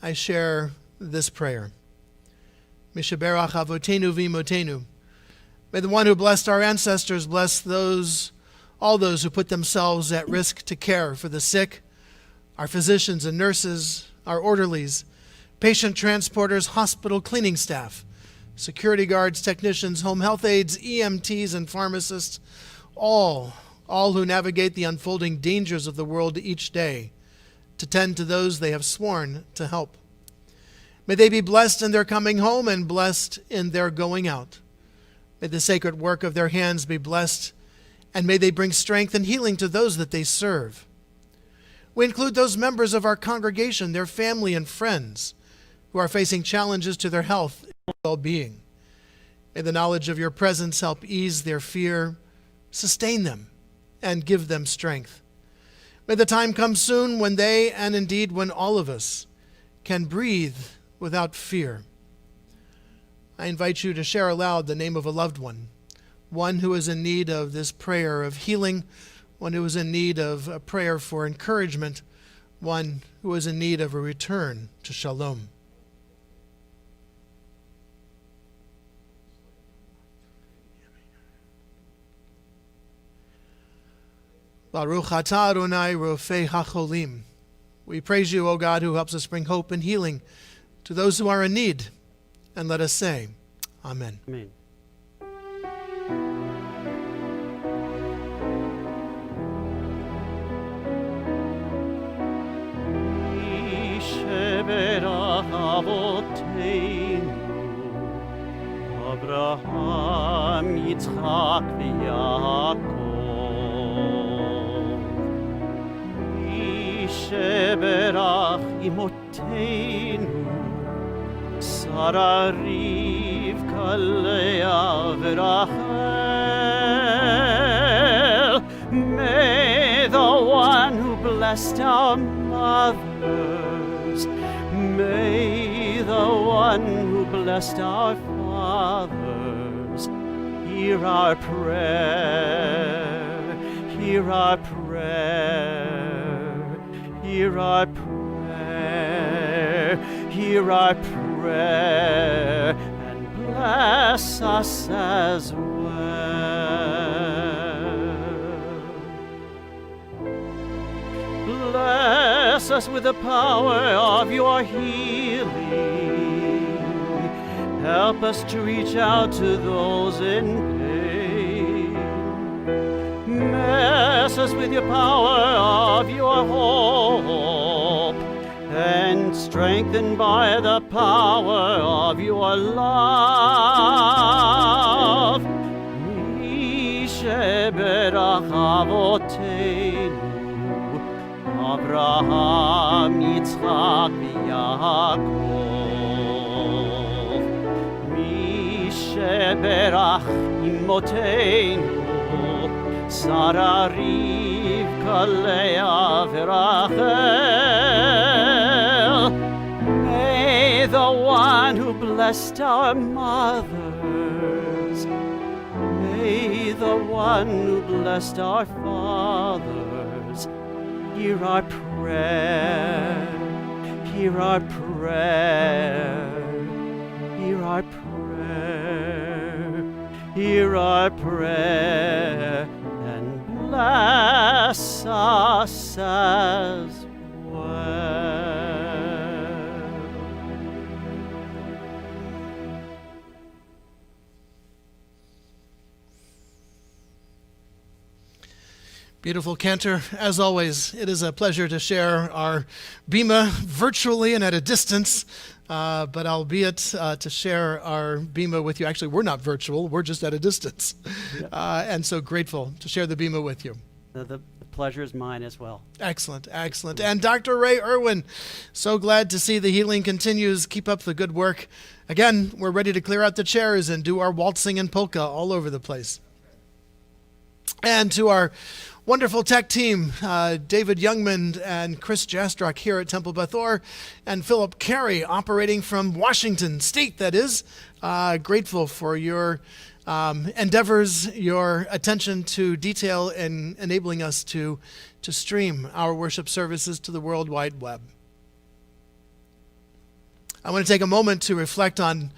I share this prayer. Mishaberach avotenu v'imotenu. May the one who blessed our ancestors bless all those who put themselves at risk to care for the sick, our physicians and nurses, our orderlies, patient transporters, hospital cleaning staff, security guards, technicians, home health aides, EMTs, and pharmacists, all who navigate the unfolding dangers of the world each day to tend to those they have sworn to help. May they be blessed in their coming home and blessed in their going out. May the sacred work of their hands be blessed, and may they bring strength and healing to those that they serve. We include those members of our congregation, their family and friends, who are facing challenges to their health and well-being. May the knowledge of your presence help ease their fear, sustain them, and give them strength. May the time come soon when they, and indeed when all of us, can breathe without fear. I invite you to share aloud the name of a loved one who is in need of this prayer of healing, one who is in need of a prayer for encouragement, one who is in need of a return to shalom. Baruch atah Adonai rofei hacholim. We praise you, O God, who helps us bring hope and healing to those who are in need. And let us say, Amen. Amen. Shabbat Avotenu, Abraham, Yitzchak, v'Yaakov. Shabbat Imotenu, Sarah, Rivka, Leah, v'Rachel. May the one who blessed our mothers, may the one who blessed our fathers, hear our prayer, hear our prayer, hear our prayer, hear our prayer, and bless us as well. Bless us with the power of your healing. Help us to reach out to those in pain. Bless us with your power of your hope, and strengthened by the power of your love. Misheberach avotenu, Abraham, Yitzchak, v'Yaakov. Misheberach imotenu, Sarah, Rivka, Leah, v'Rachel. May the one who blessed our mothers, may the one who blessed our fathers, hear our prayer, hear our prayer, hear our prayer, hear our prayer, and bless us as well. Beautiful Cantor. As always, it is a pleasure to share our Bima virtually and at a distance, but albeit to share our Bima with you. Actually, we're not virtual, we're just at a distance. And so grateful to share the Bima with you. The pleasure is mine as well. Excellent, excellent. And Dr. Ray Irwin, so glad to see the healing continues. Keep up the good work. Again, we're ready to clear out the chairs and do our waltzing and polka all over the place. And to our wonderful tech team, David Youngman and Chris Jastrock here at Temple Bethor, and Philip Carey operating from Washington State, that is. Grateful for your endeavors, your attention to detail, and enabling us to stream our worship services to the World Wide Web. I want to take a moment to reflect on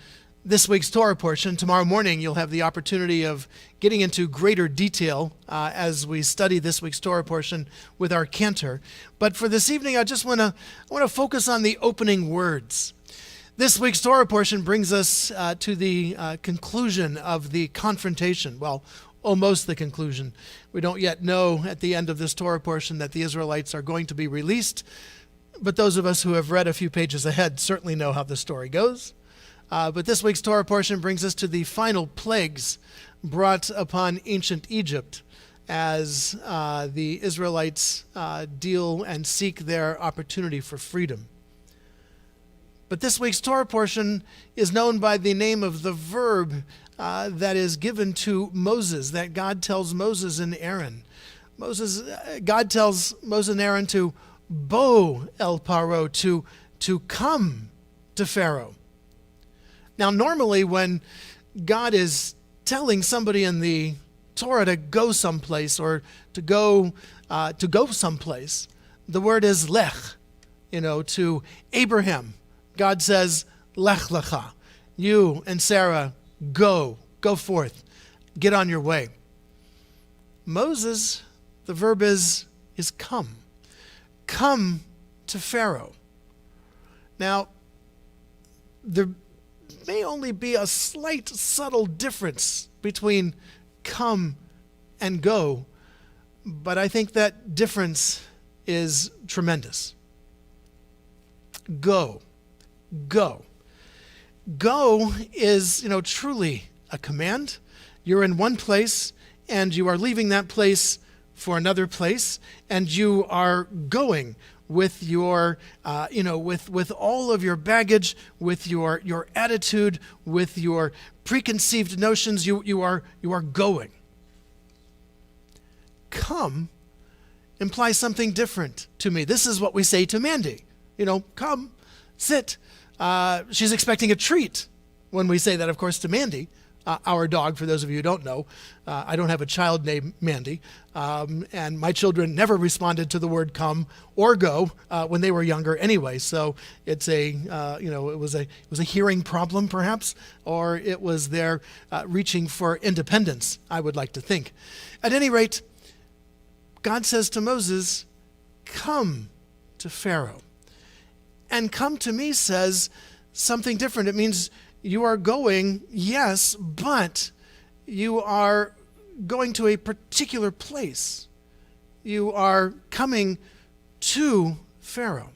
this week's Torah portion. Tomorrow morning, you'll have the opportunity of getting into greater detail as we study this week's Torah portion with our Cantor. But for this evening, I want to focus on the opening words. This week's Torah portion brings us to the conclusion of the confrontation. Well, almost the conclusion. We don't yet know at the end of this Torah portion that the Israelites are going to be released, but those of us who have read a few pages ahead certainly know how the story goes. But this week's Torah portion brings us to the final plagues brought upon ancient Egypt as the Israelites deal and seek their opportunity for freedom. But this week's Torah portion is known by the name of the verb that is given to Moses, that God tells Moses and Aaron. God tells Moses and Aaron to bo el Pharaoh, to come to Pharaoh. Now, normally when God is telling somebody in the Torah to go someplace or to go someplace, the word is lech. To Abraham, God says, lech lecha. You and Sarah, go forth, get on your way. Moses, the verb is come. Come to Pharaoh. Now, there may only be a slight, subtle difference between come and go, but I think that difference is tremendous. Go. Go. Go is, truly a command. You're in one place, and you are leaving that place for another place, and you are going with your, with all of your baggage, with your attitude, with your preconceived notions. You are going. Come implies something different to me. This is what we say to Mandy. Come, sit. She's expecting a treat when we say that, of course, to Mandy, our dog, for those of you who don't know. I don't have a child named Mandy, and my children never responded to the word come or go when they were younger anyway. So it's it was a hearing problem perhaps, or it was their reaching for independence, I would like to think. At any rate, God says to Moses, come to Pharaoh. And come to me says something different. It means you are going, yes, but you are going to a particular place. You are coming to Pharaoh.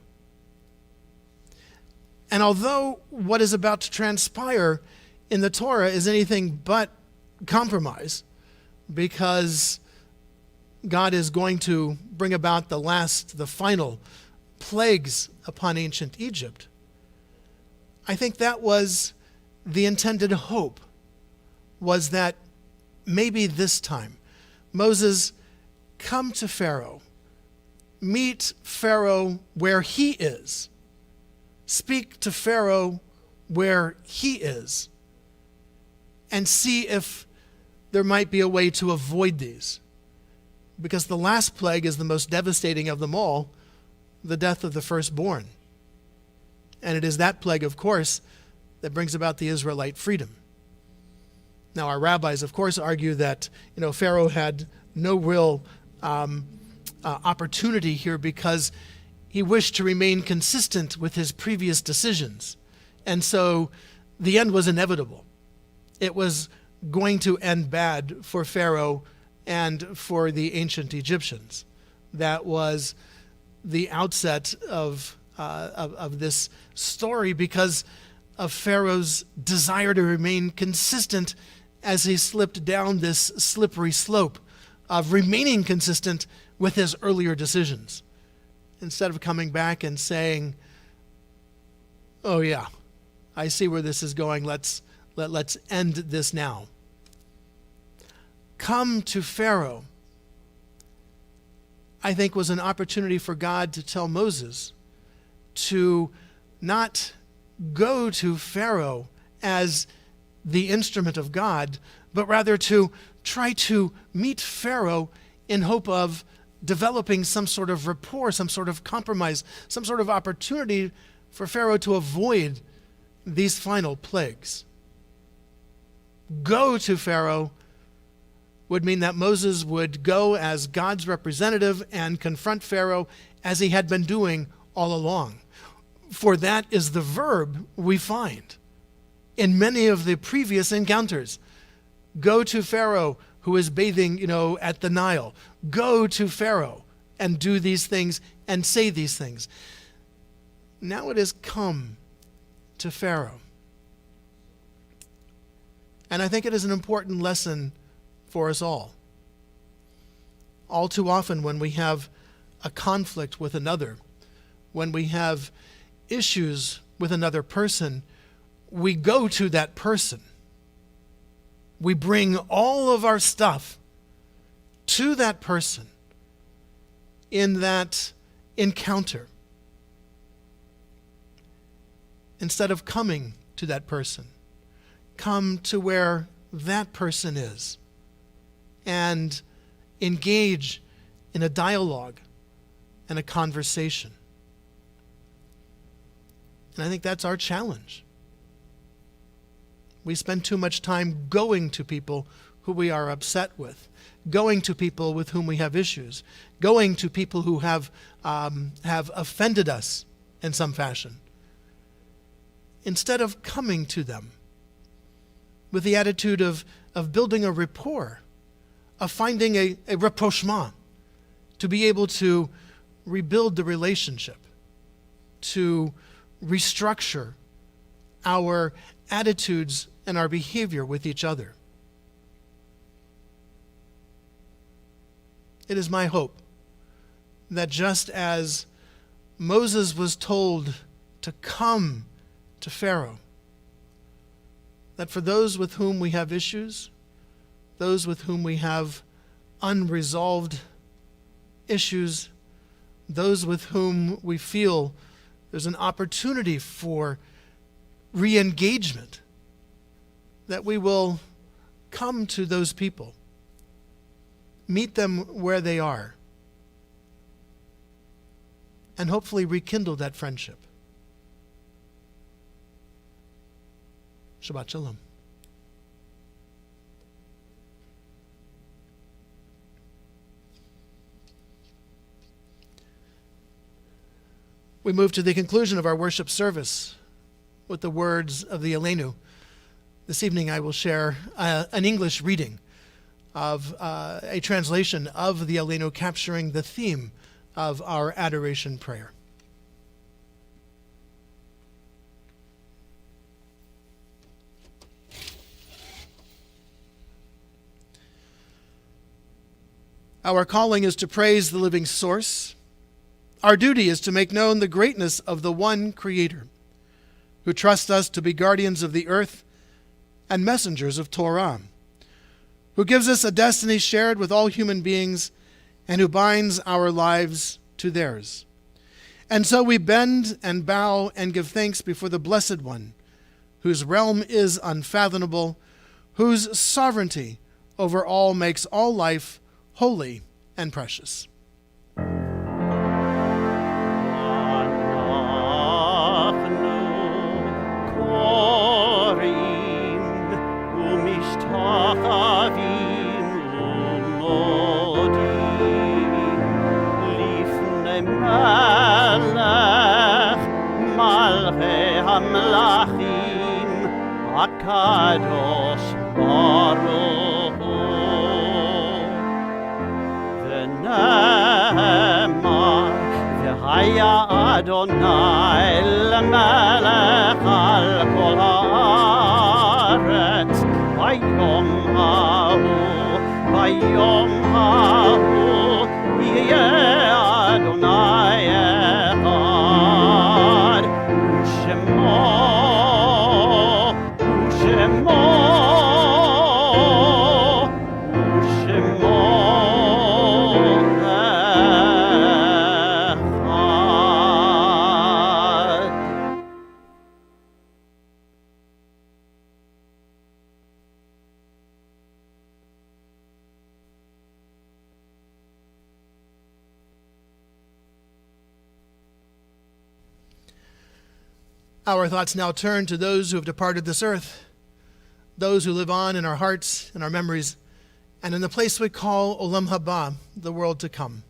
And although what is about to transpire in the Torah is anything but compromise, because God is going to bring about the final plagues upon ancient Egypt, I think that was the intended hope, was that maybe this time, Moses, come to Pharaoh, meet Pharaoh where he is, speak to Pharaoh where he is, and see if there might be a way to avoid these. Because the last plague is the most devastating of them all, the death of the firstborn. And it is that plague, of course, that brings about the Israelite freedom. Now, our rabbis, of course, argue that Pharaoh had no real opportunity here because he wished to remain consistent with his previous decisions. And so the end was inevitable. It was going to end bad for Pharaoh and for the ancient Egyptians. That was the outset of this story because of Pharaoh's desire to remain consistent as he slipped down this slippery slope of remaining consistent with his earlier decisions, instead of coming back and saying, oh yeah, I see where this is going, let's end this now. come to Pharaoh, I think was an opportunity for God to tell Moses to not go to Pharaoh as the instrument of God, but rather to try to meet Pharaoh in hope of developing some sort of rapport, some sort of compromise, some sort of opportunity for Pharaoh to avoid these final plagues. Go to Pharaoh would mean that Moses would go as God's representative and confront Pharaoh as he had been doing all along. For that is the verb we find in many of the previous encounters. Go to Pharaoh who is bathing, at the Nile. Go to Pharaoh and do these things and say these things. Now it is come to Pharaoh. And I think it is an important lesson for us all. All too often when we have a conflict with another, when we have issues with another person, we go to that person. We bring all of our stuff to that person in that encounter, instead of coming to that person. Come to where that person is and engage in a dialogue and a conversation. And I think that's our challenge. We spend too much time going to people who we are upset with, going to people with whom we have issues, going to people who have offended us in some fashion, instead of coming to them with the attitude of building a rapport, of finding a rapprochement, to be able to rebuild the relationship, to restructure our attitudes and our behavior with each other. It is my hope that just as Moses was told to come to Pharaoh, that for those with whom we have issues, those with whom we have unresolved issues, those with whom we feel there's an opportunity for re-engagement, that we will come to those people, meet them where they are, and hopefully rekindle that friendship. Shabbat Shalom. We move to the conclusion of our worship service with the words of the Aleinu. This evening I will share an English reading of a translation of the Aleinu capturing the theme of our adoration prayer. Our calling is to praise the living source. Our duty is to make known the greatness of the one Creator, who trusts us to be guardians of the earth and messengers of Torah, who gives us a destiny shared with all human beings and who binds our lives to theirs. And so we bend and bow and give thanks before the Blessed One, whose realm is unfathomable, whose sovereignty over all makes all life holy and precious. Kadosh Baruch Hu V'nemar V'haya Adonai L'melech Al Kol Haaretz Vayom Hahu Yeh Adonai Echad Shemo Shemo Our thoughts now turn to those who have departed this earth, those who live on in our hearts and our memories, and in the place we call Olam Haba, the world to come.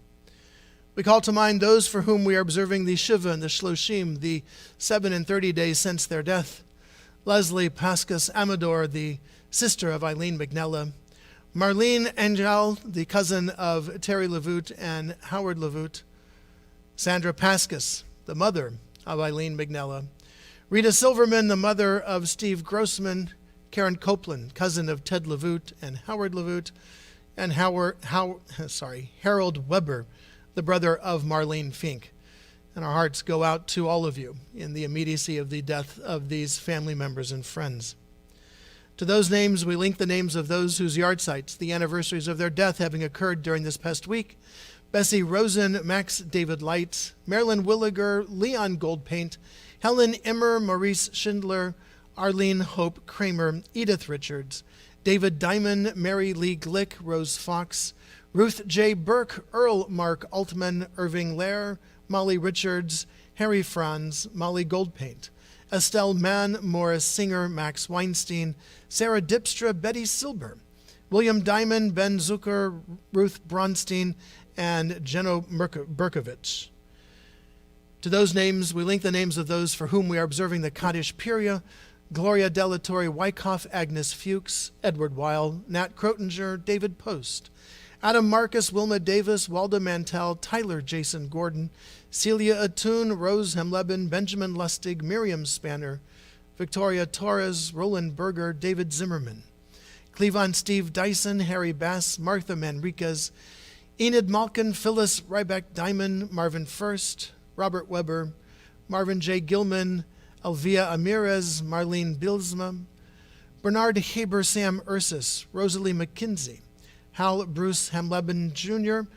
We call to mind those for whom we are observing the Shiva and the Shloshim, the 7 and 30 days since their death. Leslie Pascas Amador, the sister of Eileen McNella. Marlene Angel, the cousin of Terry Levoot and Howard Levoot. Sandra Pascas, the mother of Eileen McNella. Rita Silverman, the mother of Steve Grossman. Karen Copeland, cousin of Ted Levoot and Howard Levoot. And Harold Weber, the brother of Marlene Fink. And our hearts go out to all of you in the immediacy of the death of these family members and friends. To those names, we link the names of those whose yardsites, the anniversaries of their death having occurred during this past week. Bessie Rosen, Max David Light, Marilyn Williger, Leon Goldpaint, Helen Immer, Maurice Schindler, Arlene Hope Kramer, Edith Richards, David Diamond, Mary Lee Glick, Rose Fox, Ruth J. Burke, Earl Mark Altman, Irving Lair, Molly Richards, Harry Franz, Molly Goldpaint, Estelle Mann, Morris Singer, Max Weinstein, Sarah Dipstra, Betty Silber, William Diamond, Ben Zucker, Ruth Bronstein, and Jenno Berkovich. To those names, we link the names of those for whom we are observing the Kaddish Puria: Gloria Delatorre Wyckoff, Agnes Fuchs, Edward Weil, Nat Crotinger, David Post, Adam Marcus, Wilma Davis, Walda Mantell, Tyler Jason Gordon, Celia Atun, Rose Hemleben, Benjamin Lustig, Miriam Spanner, Victoria Torres, Roland Berger, David Zimmerman, Cleavon Steve Dyson, Harry Bass, Martha Manriquez, Enid Malkin, Phyllis Ryback Diamond, Marvin First, Robert Weber, Marvin J. Gilman, Elvia Amirez, Marlene Bilsma, Bernard Haber, Sam Ursus, Rosalie McKinsey, Hal Bruce Hamleben Jr.,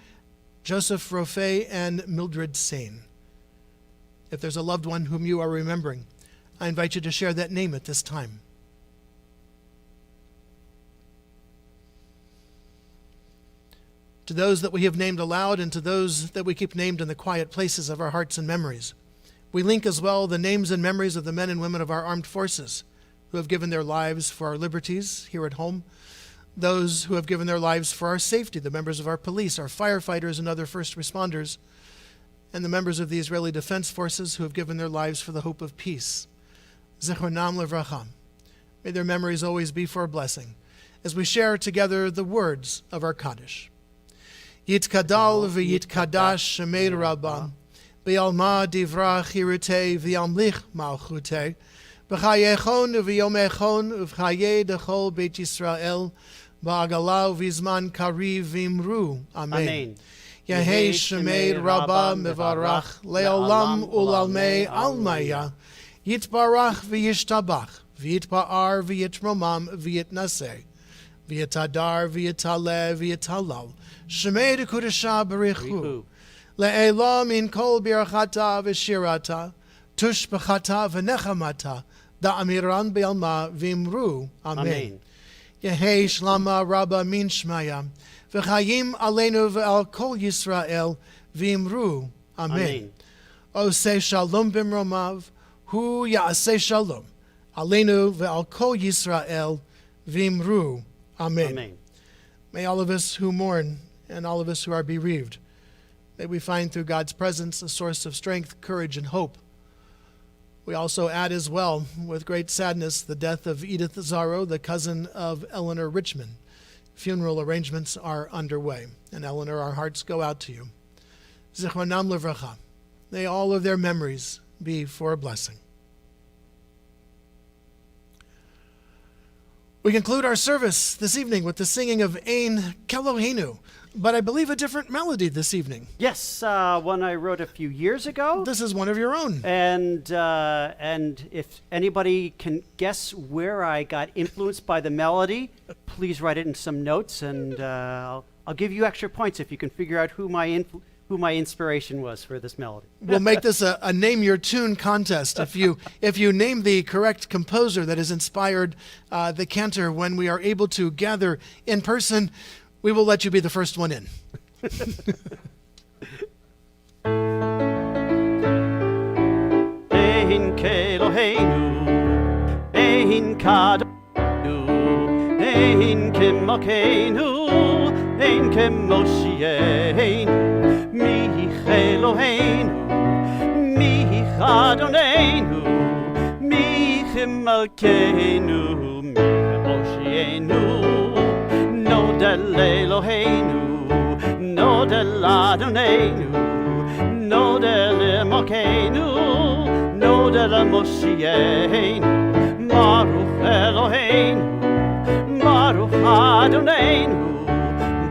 Joseph Rofe, and Mildred Sane. If there's a loved one whom you are remembering, I invite you to share that name at this time. To those that we have named aloud and to those that we keep named in the quiet places of our hearts and memories, we link as well the names and memories of the men and women of our armed forces who have given their lives for our liberties here at home, those who have given their lives for our safety, the members of our police, our firefighters, and other first responders, and the members of the Israeli Defense Forces who have given their lives for the hope of peace. Zichronam levracha. May their memories always be for a blessing, as we share together the words of our Kaddish. Yitkadal v'yitkadash shemei Rabbah, B'yalma divra chirute v'yamlich malchute, B'chayechon v'yomechon v'chaye dechol Beit Yisrael, Ba'agalau v'zman kariv v'imru. Amen. Yehei shemei Rabbah mevarach, le'olam u'lalmei almaya, Yitbarach v'yishtabach, v'yitba'ar v'yitromam v'yitnaseh, v'yitadar v'yitaleh v'yitalal, shemei dekudesha b'richu, le'elah min kol birachata v'shirata, tush b'chata v'nechamata, da'amiran b'yalma v'imru. Amen. Yehei shlama rabba min shmaya, v'chayim aleinu v'al kol Yisrael v'imru. Amen. Oseh shalom b'mromav, hu ya'aseh shalom, aleinu v'al kol Yisrael v'imru. Amen. Amen. May all of us who mourn and all of us who are bereaved, may we find through God's presence a source of strength, courage, and hope. We also add as well, with great sadness, the death of Edith Zarro, the cousin of Eleanor Richmond. Funeral arrangements are underway. And Eleanor, our hearts go out to you. Zichronam levracha. May all of their memories be for a blessing. We conclude our service this evening with the singing of Ein Kelohenu, but I believe a different melody this evening. Yes, one I wrote a few years ago. This is one of your own. And if anybody can guess where I got influenced by the melody, please write it in some notes, and I'll give you extra points if you can figure out who my inspiration was for this melody. We'll make this a name your tune contest. If you name the correct composer that has inspired the Cantor when we are able to gather in person, we will let you be the first one in. Ein כאלוהינו, אין כדורנו, אין כמוכנו, אין כמושיענו, מי כאלוהינו, מי כאדוננו, מי כמלכנו, מי כמושיענו, נודה לאלוהינו, נודה לאדוננו, נודה למלכנו, נודה למושיענו, ברוך אלוהינו, ברוך אדוננו,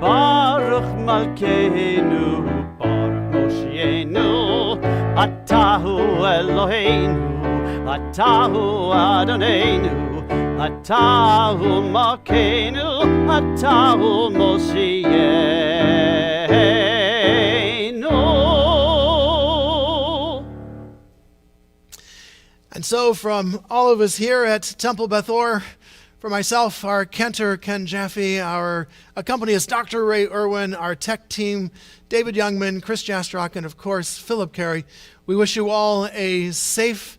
ברוך מלכנו, ברוך מושיענו, אתה הוא אלוהינו, אתה הוא אדוננו, אתה הוא מלכנו, אתה הוא מושיענו. And so from all of us here at Temple Beth Or, for myself, our Cantor, Ken Jaffe, our accompanist, Dr. Ray Irwin, our tech team, David Youngman, Chris Jastrock, and of course, Philip Carey, we wish you all a safe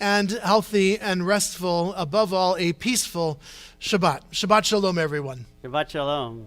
and healthy and restful, above all, a peaceful Shabbat. Shabbat Shalom, everyone. Shabbat Shalom.